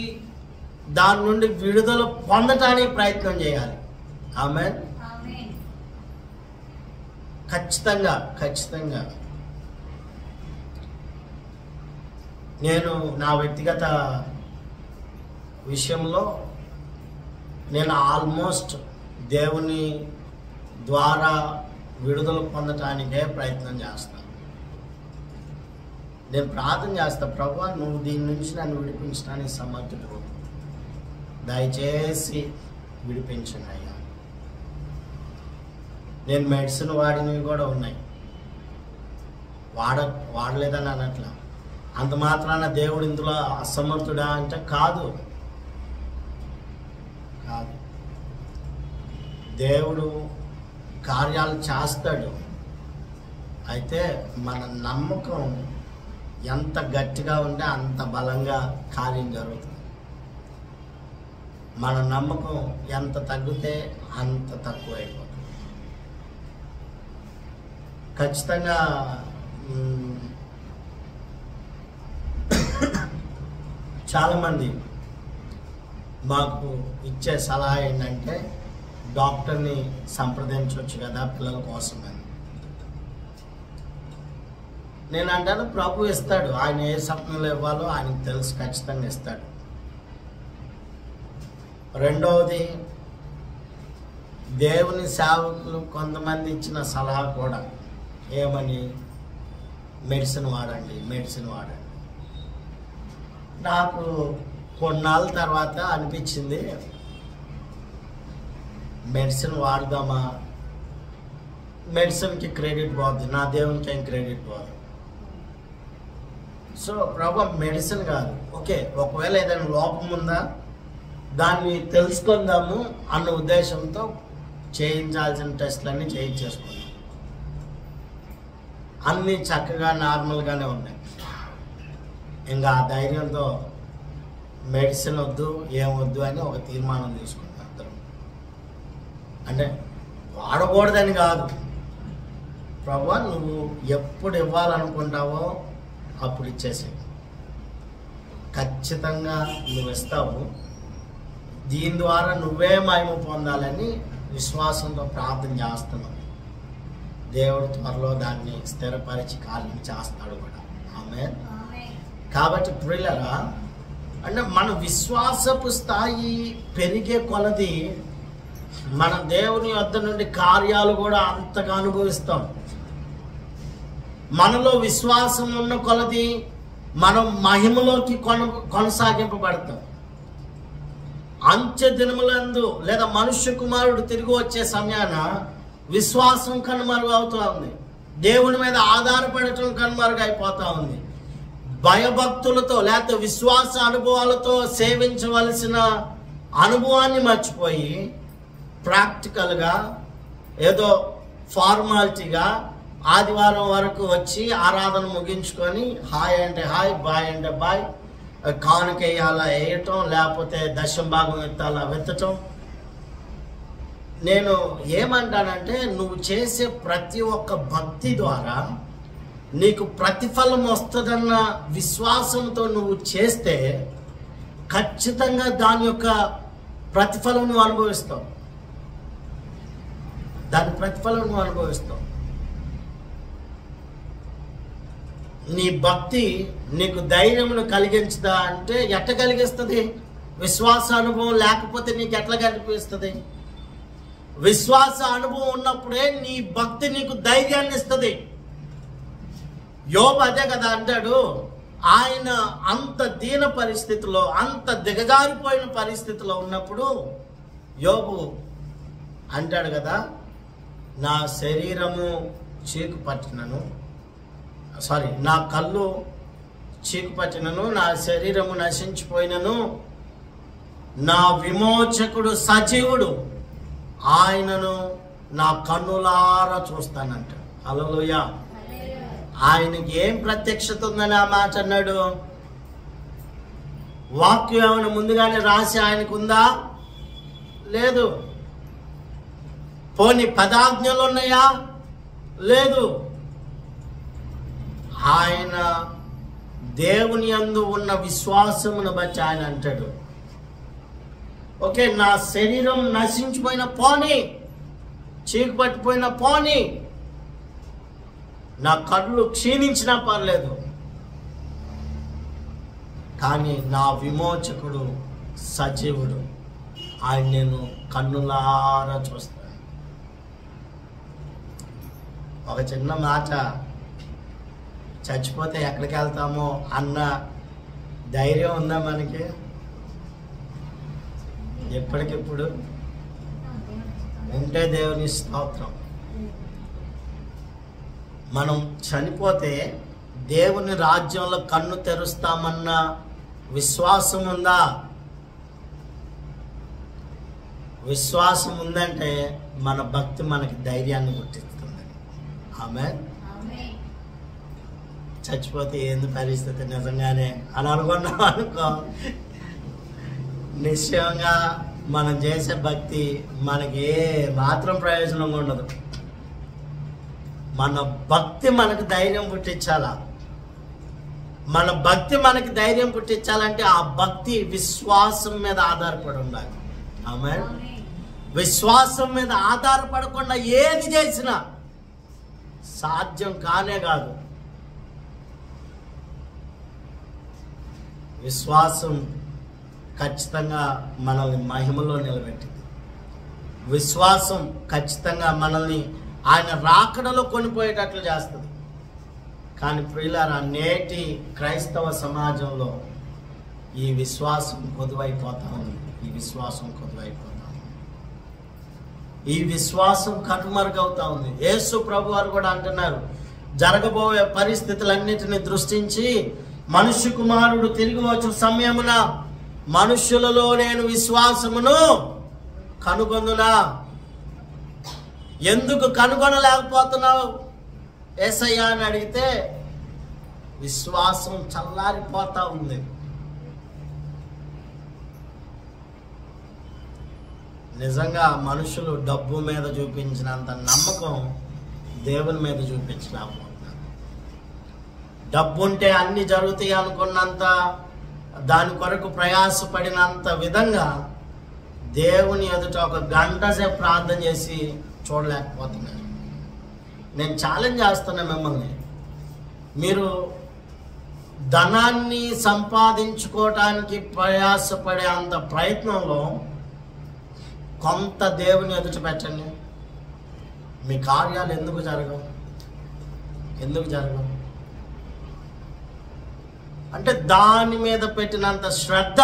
దాని నుండి విడుదల పొందటానికి ప్రయత్నం చేయాలి. ఆమేన్. ఖచ్చితంగా నేను నా వ్యక్తిగత విషయంలో నేను ఆల్మోస్ట్ దేవుని ద్వారా విడుదల పొందటానికే ప్రయత్నం చేస్తాను. నేను ప్రార్థన చేస్తా, ప్రభువా నువ్వు దీని నుంచి నన్ను విడిపించడానికి సమర్థుడు, దయచేసి విడిపించండి అయ్యా. నేను మెడిసిన్ వాడినవి కూడా ఉన్నాయి, వాడలేదని అనట్లా. అంత మాత్రాన దేవుడు ఇందులో అసమర్థుడా అంటే కాదు. దేవుడు కార్యాలు చేస్తాడు. అయితే మన నమ్మకం ఎంత గట్టిగా ఉంటే అంత బలంగా కార్యం జరుగుతుంది. మన నమ్మకం ఎంత తగ్గితే అంత తక్కువ అయిపోతుంది. ఖచ్చితంగా చాలామంది మాకు ఇచ్చే సలహా ఏంటంటే డాక్టర్ని సంప్రదించవచ్చు కదా పిల్లల కోసమని. నేను అంటాను ప్రభు ఇస్తాడు. ఆయన ఏ స్వప్నంలో ఇవ్వాలో ఆయనకు తెలుసు, ఖచ్చితంగా ఇస్తాడు. రెండవది, దేవుని సేవకులు కొంతమంది ఇచ్చిన సలహా కూడా ఏమని, మెడిసిన్ వాడండి, మెడిసిన్ వాడండి. నాకు కొన్నాళ్ళ తర్వాత అనిపించింది, మెడిసిన్ వాడదామా, మెడిసిన్కి క్రెడిట్ పోద్ది, నా దేవునికి ఏం క్రెడిట్ పోదు. సో ప్రభు మెడిసిన్ కాదు, ఓకే ఒకవేళ ఏదైనా లోపం ఉందా దాన్ని తెలుసుకుందాము అన్న ఉద్దేశంతో చేయించాల్సిన టెస్టులన్నీ చేయించేసుకున్నాం. అన్నీ చక్కగా నార్మల్గానే ఉన్నాయి. ఇంకా ఆ ధైర్యంతో మెడిసిన్ వద్దు, ఏమొద్దు అని ఒక తీర్మానం తీసుకున్నాం అందరం. అంటే వాడకూడదని కాదు, ప్రభు నువ్వు ఎప్పుడు ఇవ్వాలనుకుంటావో అప్పుడు ఇచ్చేసి, ఖచ్చితంగా నువ్వు ఇస్తావు, దీని ద్వారా నువ్వే మహిమ పొందాలని విశ్వాసంతో ప్రార్థన చేస్తున్నావు. దేవుడు త్వరలో దాన్ని స్థిరపరిచి కార్యం చేస్తాడు కూడా. ఆమేన్. కాబట్టి ప్రియులారా, అంటే మన విశ్వాసపు స్థాయి పెరిగే కొలది మన దేవుని వద్ద నుండి కార్యాలు కూడా అంతగా అనుభవిస్తాం. మనలో విశ్వాసం ఉన్న కొలది మనం మహిమలోకి కొనసాగింపబడతాం. అంత్య దినములందు లేదా మనుష్య కుమారుడు తిరిగి వచ్చే సమయాన విశ్వాసం కనుమరుగు అవుతూ ఉంది, దేవుని మీద ఆధారపడటం కనుమరుగు అయిపోతూ ఉంది. భయభక్తులతో లేకపోతే విశ్వాస అనుభవాలతో సేవించవలసిన అనుభవాన్ని మర్చిపోయి ప్రాక్టికల్గా ఏదో ఫార్మాలిటీగా ఆదివారం వరకు వచ్చి ఆరాధన ముగించుకొని హాయ్ అంటే హాయ్, బాయ్ అంటే బాయ్, కానుకేయాలా వేయటం, లేకపోతే దశం భాగం ఎత్తాలా వెత్తటం. నేను ఏమంటానంటే, నువ్వు చేసే ప్రతి ఒక్క భక్తి ద్వారా నీకు ప్రతిఫలం వస్తుందన్న విశ్వాసంతో నువ్వు చేస్తే ఖచ్చితంగా దాని యొక్క ప్రతిఫలం నువ్వు అనుభవిస్తావు. దాని ప్రతిఫలం నువ్వు అనుభవిస్తావు. నీ భక్తి నీకు ధైర్యమును కలిగించదా అంటే ఎట్లా కలిగిస్తుంది? విశ్వాస అనుభవం లేకపోతే నీకు ఎట్లా కనిపిస్తుంది? విశ్వాస అనుభవం ఉన్నప్పుడే నీ భక్తి నీకు ధైర్యాన్ని ఇస్తుంది. యోబు అదే కదా అంటాడు, ఆయన అంత దీన పరిస్థితిలో, అంత దిగజారిపోయిన పరిస్థితిలో ఉన్నప్పుడు యోబు అంటాడు కదా, నా శరీరము చీకు పట్టినను, నా కళ్ళు చీకు పట్టినను, నా శరీరము నశించిపోయినను, నా విమోచకుడు సజీవుడు, ఆయనను నా కన్నులారా చూస్తానంట. హల్లెలూయా. ఆయనకి ఏం ప్రత్యక్షత ఉందని ఆ మాట అన్నాడు? వాక్యం ఏమైనా ముందుగానే రాసి ఆయనకు ఉందా? లేదు. పోనీ 10 ఆజ్ఞలు ఉన్నాయా? లేదు. ఆయన దేవుని యందు ఉన్న విశ్వాసమును బట్టి ఆయన అంటాడు, ఓకే నా శరీరం నశించిపోయిన పోనీ, చీకు పట్టిపోయిన పోనీ, నా కళ్ళు క్షీణించినా పర్లేదు, కానీ నా విమోచకుడు సజీవుడు, ఆయన నేను కన్నులారా చూస్తాను. ఒక చిన్న మాట, చచ్చిపోతే ఎక్కడికి వెళ్తామో అన్న ధైర్యం ఉందా మనకి? ఎప్పటికిప్పుడు ఉంటే దేవుని స్తోత్రం. మనం చనిపోతే దేవుని రాజ్యంలో కన్ను తెరుస్తామన్న విశ్వాసం ఉందా? విశ్వాసం ఉందంటే మన భక్తి మనకి ధైర్యాన్ని పుట్టిస్తుంది. ఆమేన్. చచ్చిపోతే ఏంది పరిస్థితి నిజంగానే అని అనుకున్నాం అనుకో, నిశ్చయంగా మనం చేసే భక్తి మనకి ఏ మాత్రం ప్రయోజనంగా ఉండదు. మన భక్తి మనకు ధైర్యం పుట్టించాలా? మన భక్తి మనకి ధైర్యం పుట్టించాలంటే ఆ భక్తి విశ్వాసం మీద ఆధారపడి ఉండాలి. ఆమేన్. విశ్వాసం మీద ఆధారపడకుండా ఏది చేసినా సాధ్యం కానే కాదు. విశ్వాసం ఖచ్చితంగా మనల్ని మహిమలో నిలబెట్టింది. విశ్వాసం ఖచ్చితంగా మనల్ని ఆయన రాకడలో కొనిపోయేటట్లు చేస్తుంది. కానీ ప్రియులారా, నేటి క్రైస్తవ సమాజంలో ఈ విశ్వాసం కొదువైపోతా ఉంది. ఈ విశ్వాసం కనుమరుగవుతా ఉంది. యేసు ప్రభు వారు కూడా అంటున్నారు, జరగబోయే పరిస్థితులన్నిటిని దృష్టించి మనుష్య కుమారుడు తిరిగి వచ్చు సమయమున మనుష్యులలో నేను విశ్వాసమును కనుగొందునా. ఎందుకు కనుగొనలేకపోతున్నావు యేసయ్యా అని అడిగితే విశ్వాసం చల్లారిపోతా ఉంది. నిజంగా మనుషులు డబ్బు మీద చూపించినంత నమ్మకం దేవుని మీద చూపించలేకపోతున్నారు. డబ్బు ఉంటే అన్ని జరుగుతాయి అనుకున్నంత, దాని కొరకు ప్రయాసపడినంత విధంగా దేవుని ఎదుట ఒక గంట సేపు ప్రార్థన చేసి చూడలేకపోతున్నారు. నేను ఛాలెంజ్ చేస్తున్నా మిమ్మల్ని, మీరు ధనాన్ని సంపాదించుకోవటానికి ప్రయాసపడే అంత ప్రయత్నంలో కొంత దేవుని ఎదుట పెట్టండి. మీ కార్యాలు ఎందుకు జరగవు? అంటే దాని మీద పెట్టినంత శ్రద్ధ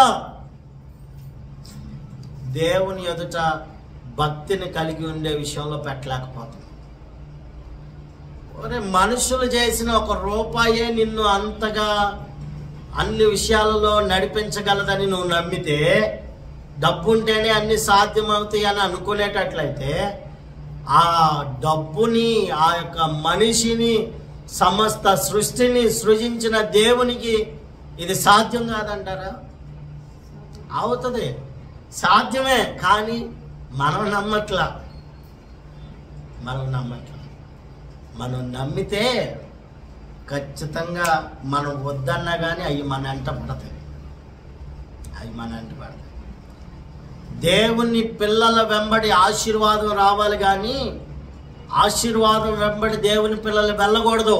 దేవుని ఎదుట భక్తిని కలిగి ఉండే విషయంలో పెట్టలేకపోతుంది. మనుషులు చేసిన ₹1 నిన్ను అంతగా అన్ని విషయాలలో నడిపించగలదని నువ్వు నమ్మితే, డబ్బు ఉంటేనే అన్ని సాధ్యమవుతాయి అని అనుకునేటట్లయితే, ఆ డబ్బుని, ఆ యొక్క మనిషిని, సమస్త సృష్టిని సృజించిన దేవునికి ఇది సాధ్యం కాదంటారా? అవుతుంది, సాధ్యమే. కానీ మనం నమ్మట్లా. మనం నమ్మితే ఖచ్చితంగా మనం వద్దన్నా కానీ అవి మన వెంట పడతాయి. దేవుని పిల్లల వెంబడి ఆశీర్వాదం రావాలి, కానీ ఆశీర్వాదం వెంబడి దేవుని పిల్లలు వెళ్ళకూడదు.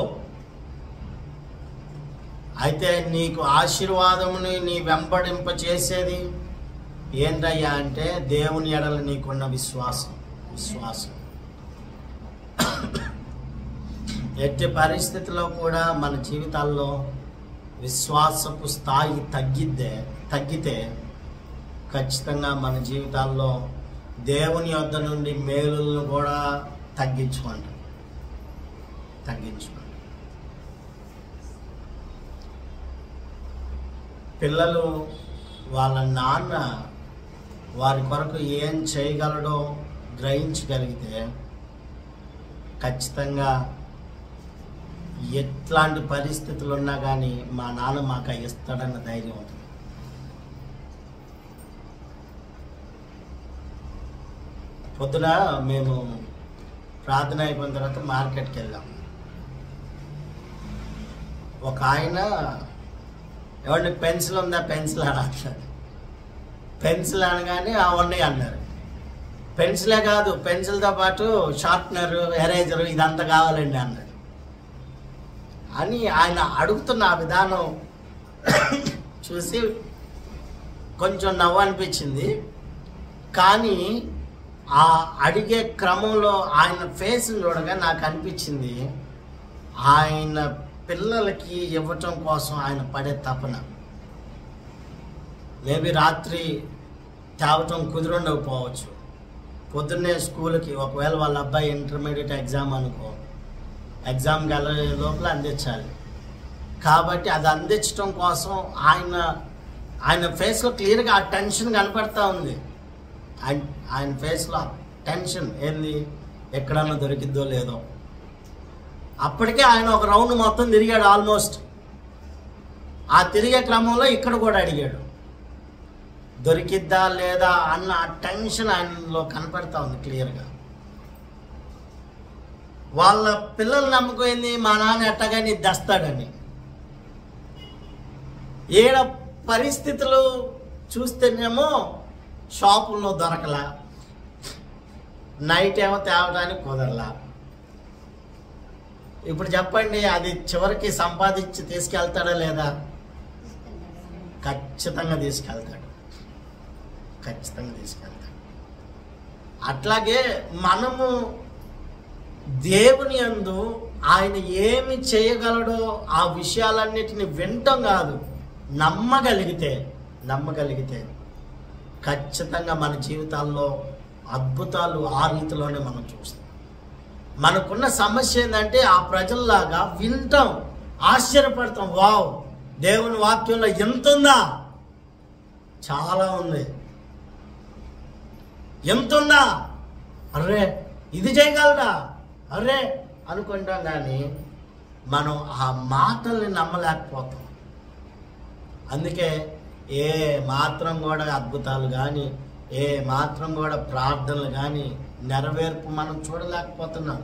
అయితే నీకు ఆశీర్వాదముని నీ వెంబడింప చేసేది ఏంటయ్యా అంటే దేవుని ఎడల నీకున్న విశ్వాసం. ఎట్టి పరిస్థితిలో కూడా మన జీవితాల్లో విశ్వాసపు స్థాయి తగ్గితే ఖచ్చితంగా మన జీవితాల్లో దేవుని యొద్ద నుండి మేలులను కూడా తగ్గించుకోండి. పిల్లలు వాళ్ళ నాన్న వారి కొరకు ఏం చేయగలడో గ్రహించగలిగితే ఖచ్చితంగా ఎట్లాంటి పరిస్థితులు ఉన్నా కానీ మా నాన్న మాకు ఇస్తాడన్న ధైర్యం ఉంటుంది. పొద్దున మేము ప్రార్థన అయిపోయిన తర్వాత మార్కెట్కి వెళ్ళాం. ఒక ఆయన, ఎవరిని పెన్సిల్ ఉందా, పెన్సిల్ అని అంటాడు. పెన్సిల్ అనగానే ఉన్నాయి అన్నారు. పెన్సిలే కాదు, పెన్సిల్తో పాటు షార్ప్నర్, ఎరేజరు ఇదంతా కావాలండి అన్నాడు. అని ఆయన అడుగుతున్న ఆ విధానం చూసి కొంచెం నవ్వు అనిపించింది. కానీ ఆ అడిగే క్రమంలో ఆయన ఫేస్ని చూడగా నాకు అనిపించింది, ఆయన పిల్లలకి ఇవ్వటం కోసం ఆయన పడే తపన. మేబీ రాత్రి తేవటం కుదురుండకపోవచ్చు, పొద్దున్నే స్కూల్కి, ఒకవేళ వాళ్ళ అబ్బాయి ఇంటర్మీడియట్ ఎగ్జామ్ అనుకో, ఎగ్జామ్కి వెళ్ళే లోపల అందించాలి. కాబట్టి అది అందించడం కోసం ఆయన ఫేస్లో క్లియర్గా ఆ టెన్షన్ కనపడతా ఉంది. ఆయన ఫేస్లో టెన్షన్ ఏంది, ఎక్కడన్నా దొరికిద్దో లేదో. అప్పటికే ఆయన ఒక రౌండ్ మొత్తం తిరిగాడు ఆల్మోస్ట్. ఆ తిరిగే క్రమంలో ఇక్కడ కూడా అడిగాడు, దొరికిద్దా లేదా అన్న టెన్షన్ ఆయనలో కనపడతా ఉంది క్లియర్గా. వాళ్ళ పిల్లలు నమ్మకమైంది మా నాన్న ఎట్టగాని తెస్తాడని. ఏడ పరిస్థితులు చూస్తేనేమో షాపుల్లో దొరకలా, నైట్ ఏమో తేవడానికి కుదరలా. ఇప్పుడు చెప్పండి, అది చివరికి సంపాదించి తీసుకెళ్తాడా లేదా? ఖచ్చితంగా తీసుకెళ్తాడు. అట్లాగే మనము దేవుని యందు ఆయన ఏమి చేయగలడో ఆ విషయాలన్నిటిని వింటాం కాదు, నమ్మగలిగితే ఖచ్చితంగా మన జీవితాల్లో అద్భుతాలు ఆ రీతిలోనే మనం చూస్తాం. మనకున్న సమస్య ఏంటంటే ఆ ప్రజల్లాగా వింటాం, ఆశ్చర్యపడతాం. వావ్, దేవుని వాక్యంలో ఎంత ఉందా, చాలా ఉంది, ఎంత ఉందా, అర్రే ఇది చేయగలరా, అర్రే అనుకుంటాం. కానీ మనం ఆ మాటల్ని నమ్మలేకపోతాం. అందుకే ఏ మాత్రం కూడా అద్భుతాలు కానీ, ఏ మాత్రం కూడా ప్రార్థనలు కానీ నెరవేర్పు మనం చూడలేకపోతున్నాం.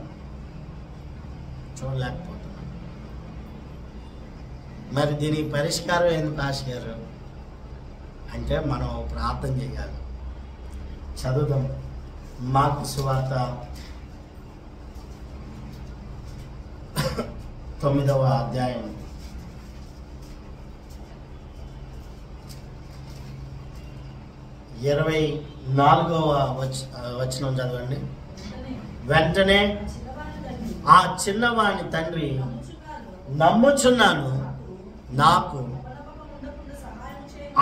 మరి దీనికి పరిష్కారం ఎందుకు ఆశగారు అంటే మనం ప్రార్థన చేయాలి. చదువుదాం మార్కు సువార్త 9వ అధ్యాయం 24వ వచనం చదవండి. వెంటనే ఆ చిన్నవాని తండ్రి, నమ్ముచున్నాను, నాకు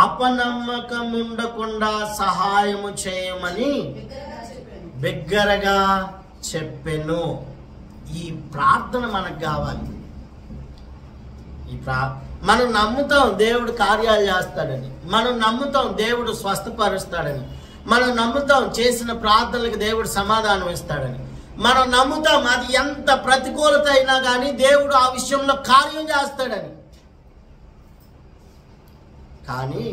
అపనమ్మకం ఉండకుండా సహాయము చేయమని బిగ్గరగా చెప్పెను. ఈ ప్రార్థన మనకు కావాలి. మనం నమ్ముతాం దేవుడు కార్యాలు చేస్తాడని, మనం నమ్ముతాం దేవుడు స్వస్థపరుస్తాడని, మనం నమ్ముతాం చేసిన ప్రార్థనలకు దేవుడు సమాధానం ఇస్తాడని, మనం నమ్ముతాం అది ఎంత ప్రతికూలత అయినా కానీ దేవుడు ఆ విషయంలో కార్యం చేస్తాడని. కానీ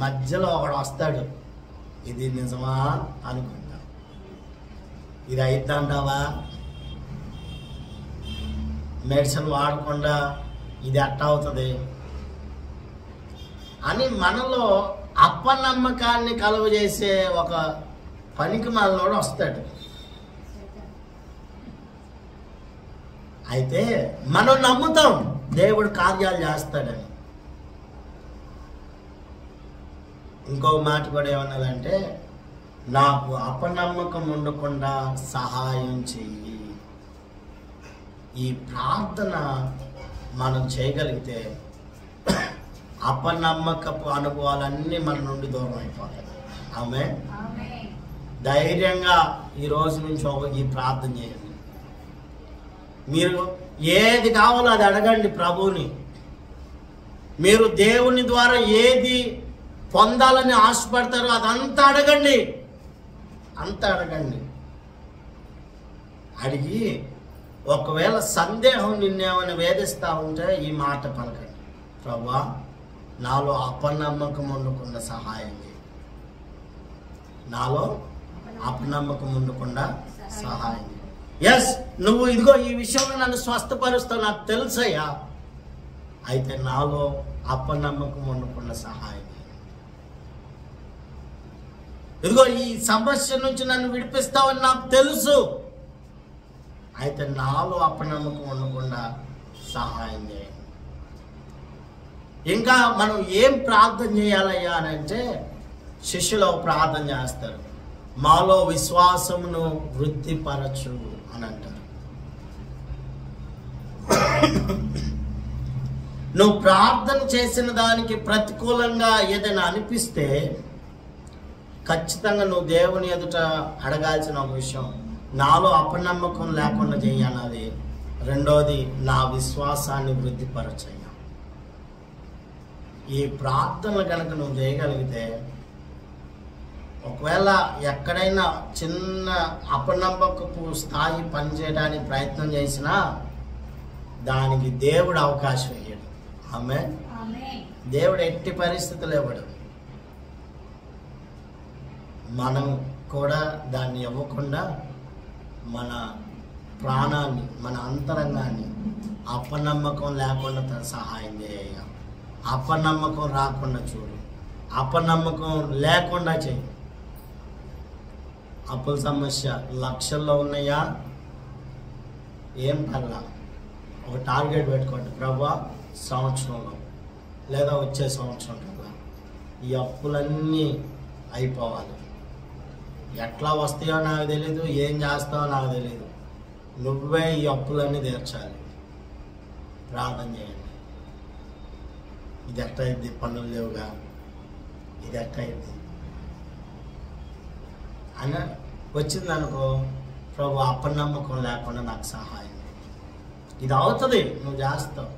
మధ్యలో ఒకడు వస్తాడు, ఇది నిజమా అనుకుంటా, ఇది అయిద్దంటావా, మెడిసిన్ వాడకుండా ఇది ఎట్ట అవుతుంది అని మనలో అపనమ్మకాన్ని కలుగజేసే ఒక పనికి మనలోడు వస్తాడు. అయితే మనం నమ్ముతాం దేవుడు కార్యాలు చేస్తాడని. ఇంకో మాట కూడా ఏమన్నదంటే, నాకు అపనమ్మకం ఉండకుండా సహాయం చెయ్యి. ఈ ప్రార్థన మనం చేయగలిగితే అపనమ్మకపు అనుభవాలన్నీ మన నుండి దూరం అయిపోతాయి. ఆమేన్. ధైర్యంగా ఈ రోజు నుంచి ఈ ప్రార్థన చేయండి. మీరు ఏది కావాలో అది అడగండి ప్రభువుని. మీరు దేవుని ద్వారా ఏది పొందాలని ఆశపడతారో అదంతా అడగండి, అడిగి ఒకవేళ సందేహం నిన్నేమైనా వేధిస్తూ ఉంటే ఈ మాట పలకండి, ప్రభువా నాలో అపనమ్మకం ఉండకుండా సహాయం చేయి, నాలో అపనమ్మకం ఉండకుండా సహాయం చేయి. ఎస్, నువ్వు ఇదిగో ఈ విషయంలో నన్ను స్వస్థపరుస్తావు నాకు తెలుసయ్యా, అయితే నాలో అపనమ్మకం ఉండకుండా సహాయం చేయి. ఇదిగో ఈ సమస్య నుంచి నన్ను విడిపిస్తావని నాకు తెలుసు, అయితే నాలో అపనమ్మకం ఉండకుండా సహాయం చేయండి. ఇంకా మనం ఏం ప్రార్థన చేయాలయ్యా అని అంటే, శిష్యులు ప్రార్థన చేస్తారు, మాలో విశ్వాసమును వృద్ధిపరచు అని అంటారు. నువ్వు ప్రార్థన చేసిన దానికి ప్రతికూలంగా ఏదైనా అనిపిస్తే ఖచ్చితంగా నువ్వు దేవుని ఎదుట అడగాల్సిన ఒక విషయం, నాలో అపనమ్మకం లేకుండా చేయాలి. రెండోది, నా విశ్వాసాన్ని వృద్ధిపరచయ్యా. ఈ ప్రార్థనలు కనుక నువ్వు చేయగలిగితే, ఒకవేళ ఎక్కడైనా చిన్న అపనమ్మకపు స్థాయి పనిచేయడానికి ప్రయత్నం చేసినా దానికి దేవుడు అవకాశం ఇయ్యడు. ఆమేన్. దేవుడు ఎట్టి పరిస్థితులు ఇవ్వడు. మనం కూడా దాన్ని ఇవ్వకుండా మన ప్రాణాన్ని, మన అంతరంగాన్ని అపనమ్మకం లేకుండా తన సహాయం చేయ. అపనమ్మకం రాకుండా చూడు, అపనమ్మకం లేకుండా చేయి. అప్పుల సమస్య లక్షల్లో ఉన్నాయా, ఏం పర్లా, ఒక టార్గెట్ పెట్టుకోండి, ప్రభువా సంవత్సరంలో లేదా వచ్చే సంవత్సరం కల్లా ఈ అప్పులన్నీ అయిపోవాలి. ఎట్లా వస్తాయో నాకు తెలీదు, ఏం చేస్తావో నాకు తెలీదు. నువ్వే ఈ అప్పులన్నీ తీర్చాలి. ప్రార్థన చేయండి. ఇది ఎట్టయిద్ది, పనులు లేవుగా, ఇది ఎట్టయిద్ది అని వచ్చిందనుకో, ప్రభు అపనమ్మకం లేకుండా నాకు సహాయం. ఇది అవుతుంది, నువ్వు చేస్తావు.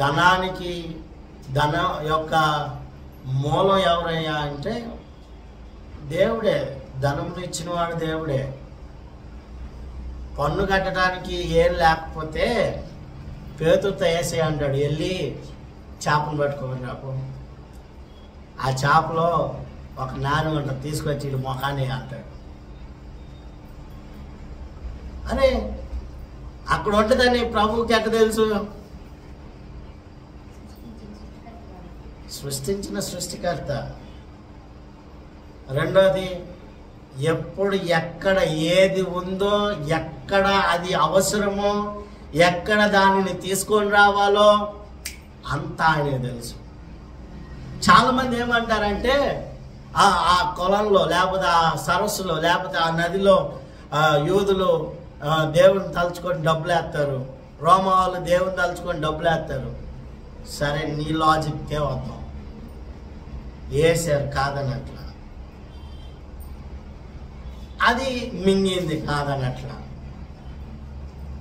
ధనానికి ధన యొక్క మూలం ఎవరయ్యా అంటే దేవుడే. ధనమును ఇచ్చినవాడు దేవుడే. పన్ను కట్టడానికి ఏం లేకపోతే పేతుతో వేసే అంటాడు, వెళ్ళి చేపను పట్టుకోమని నాకు. ఆ చేపలో ఒక నాణ్యం అంట, తీసుకొచ్చి ఇటు మొఖాన్ని అంటాడు. అరే అక్కడ ఉంటుందని ప్రభువుకి ఎట్ట తెలుసు? సృష్టించిన సృష్టికర్త. రెండోది, ఎప్పుడు ఎక్కడ ఏది ఉందో, ఎక్కడ అది అవసరమో, ఎక్కడ దానిని తీసుకొని రావాలో అంతా ఆయనకు తెలుసు. చాలామంది ఏమంటారంటే ఆ కొలంలో, లేకపోతే ఆ సరస్సులో, లేకపోతే ఆ నదిలో యూదులు దేవుని తలుచుకొని డబ్బులు వేస్తారు, రోమా వాళ్ళు దేవుని తలుచుకొని డబ్బులు వేస్తారు. సరే, నీ లాజిక్కే వద్దాం. వేసారు కాదనట్ల, అది మింగింది కాదనట్ల,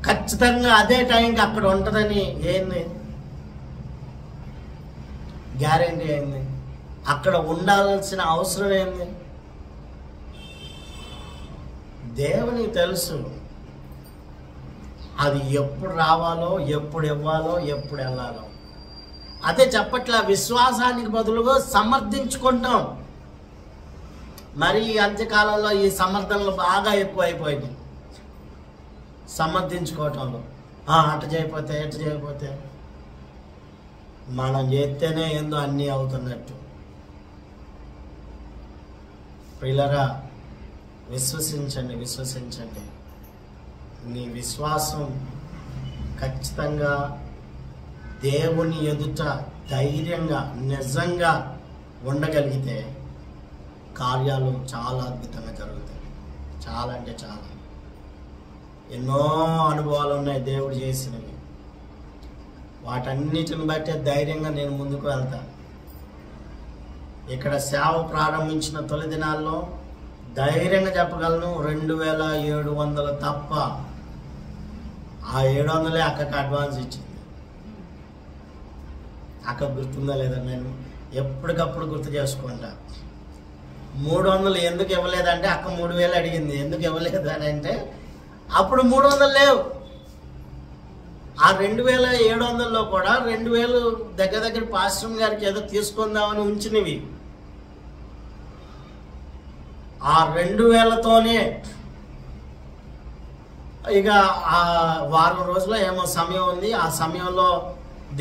ఖచ్చితంగా అదే టైంకి అక్కడ ఉంటుందని ఏంది గ్యారెంటీ? ఏంది అక్కడ ఉండాల్సిన అవసరం? ఏంది? దేవునికి తెలుసు అది ఎప్పుడు రావాలో, ఎప్పుడు ఇవ్వాలో, ఎప్పుడు వెళ్ళాలో. అదే చెప్పట్ల, విశ్వాసానికి బదులుగా సమర్థించుకుంటాం. మరి ఈ అంత్యకాలంలో ఈ సమర్థనలు బాగా ఎక్కువైపోయినాయి. సమర్థించుకోవటంలో అటు చేయకపోతే ఎటు చేయకపోతే మనం చేస్తేనే ఏందో అన్నీ అవుతున్నట్టు. ప్రియులరా, విశ్వసించండి, విశ్వసించండి. నీ విశ్వాసం ఖచ్చితంగా దేవుని ఎదుట ధైర్యంగా నిజంగా ఉండగలిగితే కార్యాలు చాలా అద్భుతంగా జరుగుతాయి. చాలా అంటే చాలా. ఎన్నో అనుభవాలు ఉన్నాయి దేవుడు చేసినవి. వాటన్నిటిని బట్టే ధైర్యంగా నేను ముందుకు వెళ్తాను. ఇక్కడ సేవ ప్రారంభించిన తొలి దినాల్లో ధైర్యంగా చెప్పగలను, 2700 తప్ప. ఆ 700 అక్కకి అడ్వాన్స్ ఇచ్చింది. అక్క గుర్తుందా లేదా? నేను ఎప్పటికప్పుడు గుర్తు చేసుకుంటా. 300 ఎందుకు ఇవ్వలేదంటే, అక్క 3000 అడిగింది. ఎందుకు ఇవ్వలేదు అని అంటే, అప్పుడు 300 లేవు. ఆ 2700లో కూడా 2000 దగ్గర పాస్టర్ గారికి ఏదో తీసుకుందామని ఉంచినవి. ఆ 2000తోనే ఇక ఆ వారం రోజుల ఏమో సమయం ఉంది. ఆ సమయంలో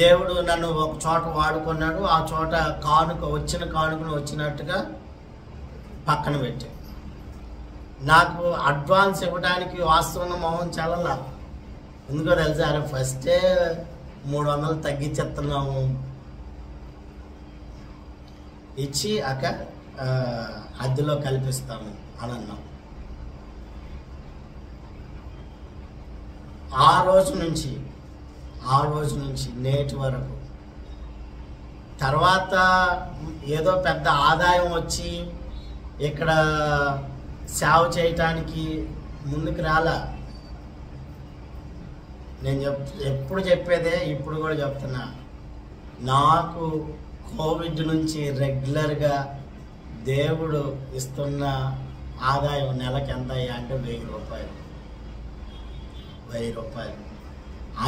దేవుడు నన్ను ఒక చోట వాడుకున్నాడు. ఆ చోట కానుకను వచ్చినట్టుగా పక్కన పెట్టి, నాకు అడ్వాన్స్ ఇవ్వడానికి వాస్తవంగా మొహం చల్లలా. ఎందుకో తెలుసా? అరే ఫస్టే 300 తగ్గించేస్తున్నాము, ఇచ్చి అద్దెలో కల్పిస్తాము అని అన్నాం. ఆ రోజు నుంచి నేటి వరకు తర్వాత ఏదో పెద్ద ఆదాయం వచ్చి ఇక్కడ సేవ చేయటానికి ముందుకు రాలా. నేను ఎప్పుడు చెప్పేదే, ఇప్పుడు కూడా చెప్తున్నా. నాకు కోవిడ్ నుంచి రెగ్యులర్గా దేవుడు ఇస్తున్న ఆదాయం నెలకి ఎంత అయ్యా అంటే 1000 రూపాయలు. 1000 రూపాయలు.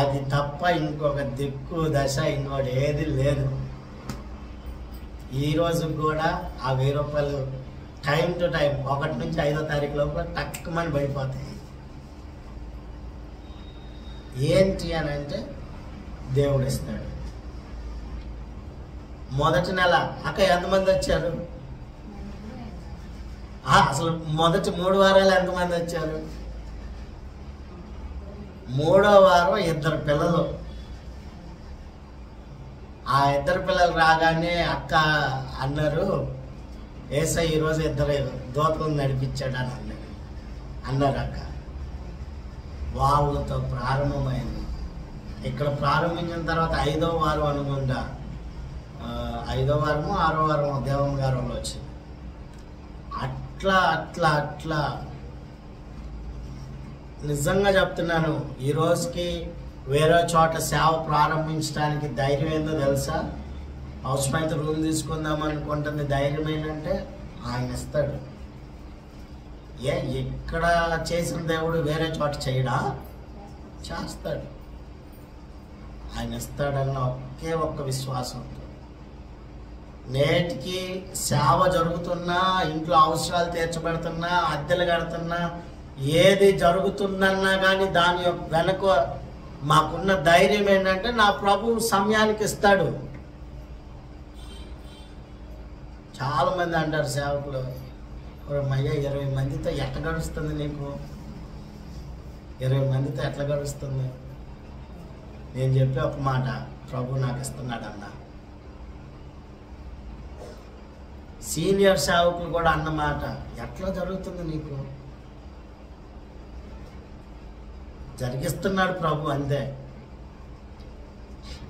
అది తప్ప ఇంకొక దిక్కు దశ ఇంకోటి ఏది లేదు. ఈరోజు కూడా ఆ 1000 రూపాయలు టైం టు టైం 1 నుంచి 5వ తారీఖు లోపల టక్కుమని పడిపోతాయి. ఏంటి అని అంటే దేవుడు ఇస్తాడు. మొదటి నెల అక్క ఎంతమంది వచ్చారు? అసలు మొదటి 3 వారాలు ఎంతమంది వచ్చారు? 3వ వారం 2 పిల్లలు. ఆ ఇద్దరు పిల్లలు రాగానే అక్క అన్నారు, ఏసై ఈరోజు ఇద్దరు దూతలను నడిపించాడు అని అన్నారు అక్క. వాళ్ళతో ప్రారంభమైంది. ఇక్కడ ప్రారంభించిన తర్వాత 5వ వారం అనుకుంటా, 5వ వారము 6వ వారము దేవమ్మ గారు వచ్చింది. అట్లా అట్లా అట్లా నిజంగా చెప్తున్నాను, ఈ రోజుకి వేరే చోట సేవ ప్రారంభించడానికి ధైర్యం ఏందో తెలుసా? అవసరమైతే రూమ్ తీసుకుందాం అనుకుంటుంది. ధైర్యం ఏంటంటే ఆయన ఇస్తాడు. ఎక్కడ చేసిన దేవుడు వేరే చోట చేయడా? చేస్తాడు. ఆయన ఇస్తాడన్న ఒకే ఒక్క విశ్వాసం. నేటికి సేవ జరుగుతున్నా, ఇంట్లో అవసరాలు తీర్చబడుతున్నా, అద్దెలు కడుతున్నా, ఏది జరుగుతుందన్నా కానీ దాని వెనక మాకున్న ధైర్యం ఏంటంటే నా ప్రభు సమయానికి ఇస్తాడు. చాలామంది అంటారు సేవకులు, మయ్య 20 మందితో ఎట్లా గడుస్తుంది నీకు? 20 మందితో ఎట్లా గడుస్తుంది? నేను చెప్పే ఒక మాట, ప్రభు నాకు ఇస్తున్నాడు అన్న. సీనియర్ సేవకులు కూడా అన్నమాట, ఎట్లా జరుగుతుంది నీకు? జరిగిస్తున్నాడు ప్రభు, అంతే.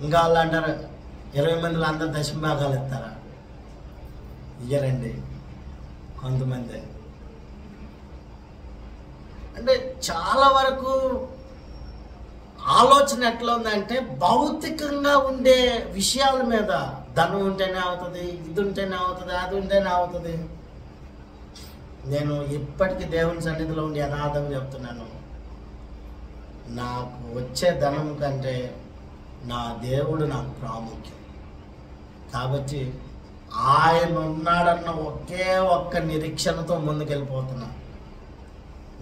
ఇంకా వాళ్ళు అంటారు 20 మందిలో అందరు దశమభాగాలు ఇస్తారా? ఇయ్యరండి కొంతమంది. అంటే చాలా వరకు ఆలోచన ఎట్లా ఉందంటే భౌతికంగా ఉండే విషయాల మీద, ధనం ఉంటేనే అవుతుంది, ఇది ఉంటేనే అవుతుంది, అది ఉంటేనే అవుతుంది. నేను ఇప్పటికీ దేవుని సన్నిధిలో ఉండి యథార్థం చెప్తున్నాను, నాకు వచ్చే ధనం కంటే నా దేవుడు నాకు ప్రాముఖ్యం. కాబట్టి ఆయన ఉన్నాడన్న ఒకే ఒక్క నిరీక్షణతో ముందుకెళ్ళిపోతున్నా.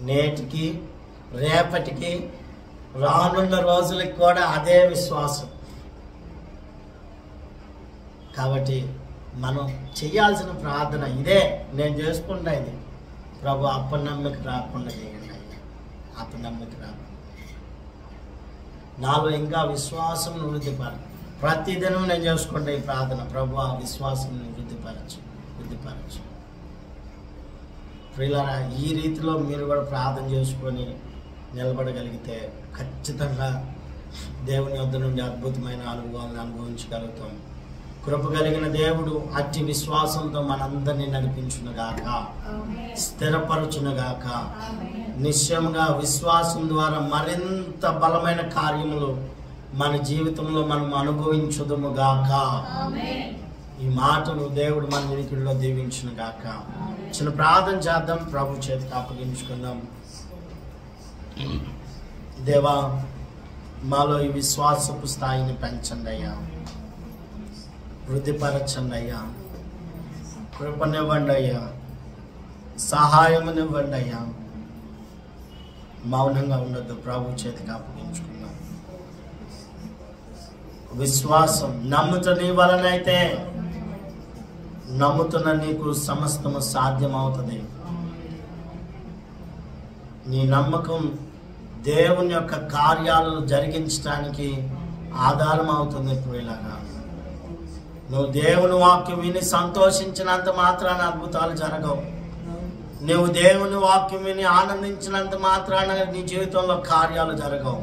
నేటికి, రేపటికి, రానున్న రోజులకి కూడా అదే విశ్వాసం. కాబట్టి మనం చేయాల్సిన ప్రార్థన ఇదే. నేను చేసుకుంటా ఇది, ప్రభు అపనమ్మక రాకుండా చేయండి, అపనమ్మక రాకుండా. నాలో ఇంకా విశ్వాసం వృద్ధిపరచు. ప్రతిదినం నేను చేసుకుంటే ఈ ప్రార్థన, ప్రభు ఆ విశ్వాసం వృద్ధిపరచు. ప్రియులారా, ఈ రీతిలో మీరు కూడా ప్రార్థన చేసుకొని నిలబడగలిగితే ఖచ్చితంగా దేవుని వద్ద నుండి అద్భుతమైన అనుభవాలను అనుభవించగలుగుతాం. కృప కలిగిన దేవుడు అట్టి విశ్వాసంతో మనందరినీ నడిపించునుగాక, స్థిరపరచునుగాక. నిశ్చయంగా విశ్వాసం ద్వారా మరింత బలమైన కార్యములు మన జీవితంలో మనం అనుభవించుదుముగాక. ఈ మాటలు దేవుడు మన వినికిడిలో దీవించునుగాక. చిన్న ప్రార్థన చేద్దాం, ప్రభు చేతికి అప్పగించుకుందాం. దేవా, మాలో ఈ విశ్వాసపు స్థాయిని పెంచండి అయ్యా, వృద్ధిపరచండి అయ్యా, కృపనివ్వండి అయ్యా, సహాయమునివ్వండి అయ్యా. మౌనంగా ఉండొద్దు, ప్రభు చేతికి అప్పగించుకున్నాం. విశ్వాసం నమ్ముతున్న వలనైతే నమ్ముతున్న నీకు సమస్తము సాధ్యమవుతుంది. నీ నమ్మకం దేవుని యొక్క కార్యాలను జరిగించడానికి ఆధారం అవుతుంది. ఇలాగా నువ్వు దేవుని వాక్యం విని సంతోషించినంత మాత్రాన అద్భుతాలు జరగవు. నువ్వు దేవుని వాక్యం విని ఆనందించినంత మాత్రాన నీ జీవితంలో కార్యాలు జరగవు.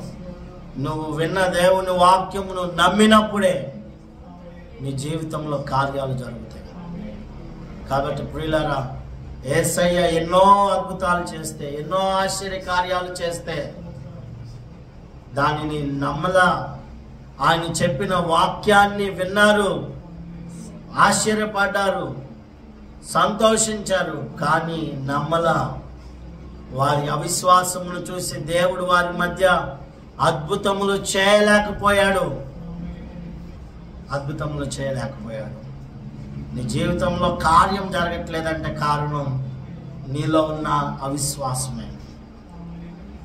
నువ్వు విన్న దేవుని వాక్యమును నమ్మినప్పుడే నీ జీవితంలో కార్యాలు జరుగుతాయి. కాబట్టి ప్రియులారా, యేసయ్య ఎన్నో అద్భుతాలు చేస్తే, ఎన్నో ఆశ్చర్య కార్యాలు చేస్తే దానిని నమ్మలా. ఆయన చెప్పిన వాక్యాన్ని విన్నారు, ఆశ్చర్యపడ్డారు, సంతోషించారు, కానీ నమ్మలా. వారి అవిశ్వాసమును చూసి దేవుడు వారి మధ్య అద్భుతములు చేయలేకపోయాడు. నీ జీవితంలో కార్యం జరగట్లేదంటే కారణం నీలో ఉన్న అవిశ్వాసమే.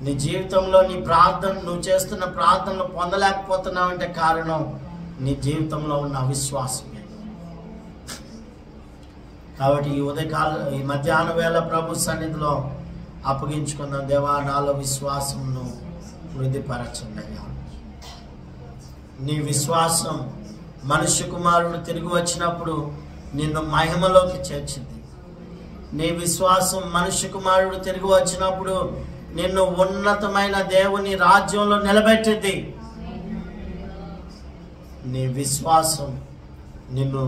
నీ జీవితంలో నీ ప్రార్థన, నువ్వు చేస్తున్న ప్రార్థనలు పొందలేకపోతున్నావు అంటే కారణం నీ జీవితంలో ఉన్న అవిశ్వాసమే. కాబట్టి ఈ మధ్యాహ్న వేళ ప్రభు సన్నిధిలో అప్పగించుకుందాం. దేవా, నాలో విశ్వాసమును వృద్ధిపరచండి అయ్యా. నీ విశ్వాసం మనుష్య కుమారుడు తిరిగి వచ్చినప్పుడు నిన్ను మహిమలోకి చేర్చింది. నీ విశ్వాసం మనుష్య కుమారుడు తిరిగి వచ్చినప్పుడు నిన్ను ఉన్నతమైన దేవుని రాజ్యంలో నిలబెట్టింది. నీ విశ్వాసం నిన్ను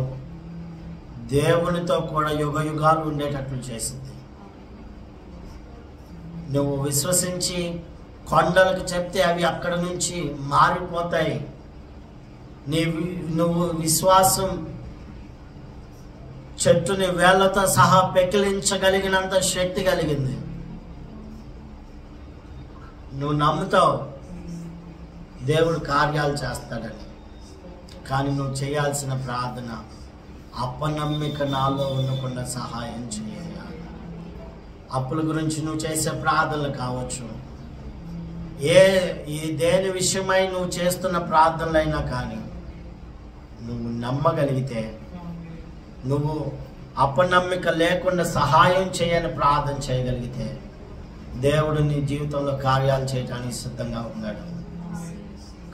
దేవునితో కూడా యుగ యుగాలు ఉండేటట్లు చేసింది. నువ్వు విశ్వసించి కొండలకు చెప్తే అవి అక్కడ నుంచి మారిపోతాయి. నువ్వు విశ్వాసం చెట్టుని వేళ్లతో సహా పెకిలించగలిగినంత శక్తి కలిగింది. నువ్వు నమ్ముతావు దేవుడు కార్యాలు చేస్తాడని. కానీ నువ్వు చేయాల్సిన ప్రార్థన, అపనమ్మిక నాలో ఉండకుండా సహాయం చేయాలి. అప్పుల గురించి నువ్వు చేసే ప్రార్థనలు కావచ్చు, దేని విషయమై నువ్వు చేస్తున్న ప్రార్థనలైనా కానీ నువ్వు నమ్మగలిగితే, నువ్వు అపనమ్మిక లేకుండా సహాయం చేయని ప్రార్థన చేయగలిగితే దేవుడు నీ జీవితంలో కార్యాలు చేయడానికి సిద్ధంగా ఉన్నాడు.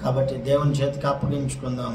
కాబట్టి దేవుని చేతికి అప్పగించుకుందాం.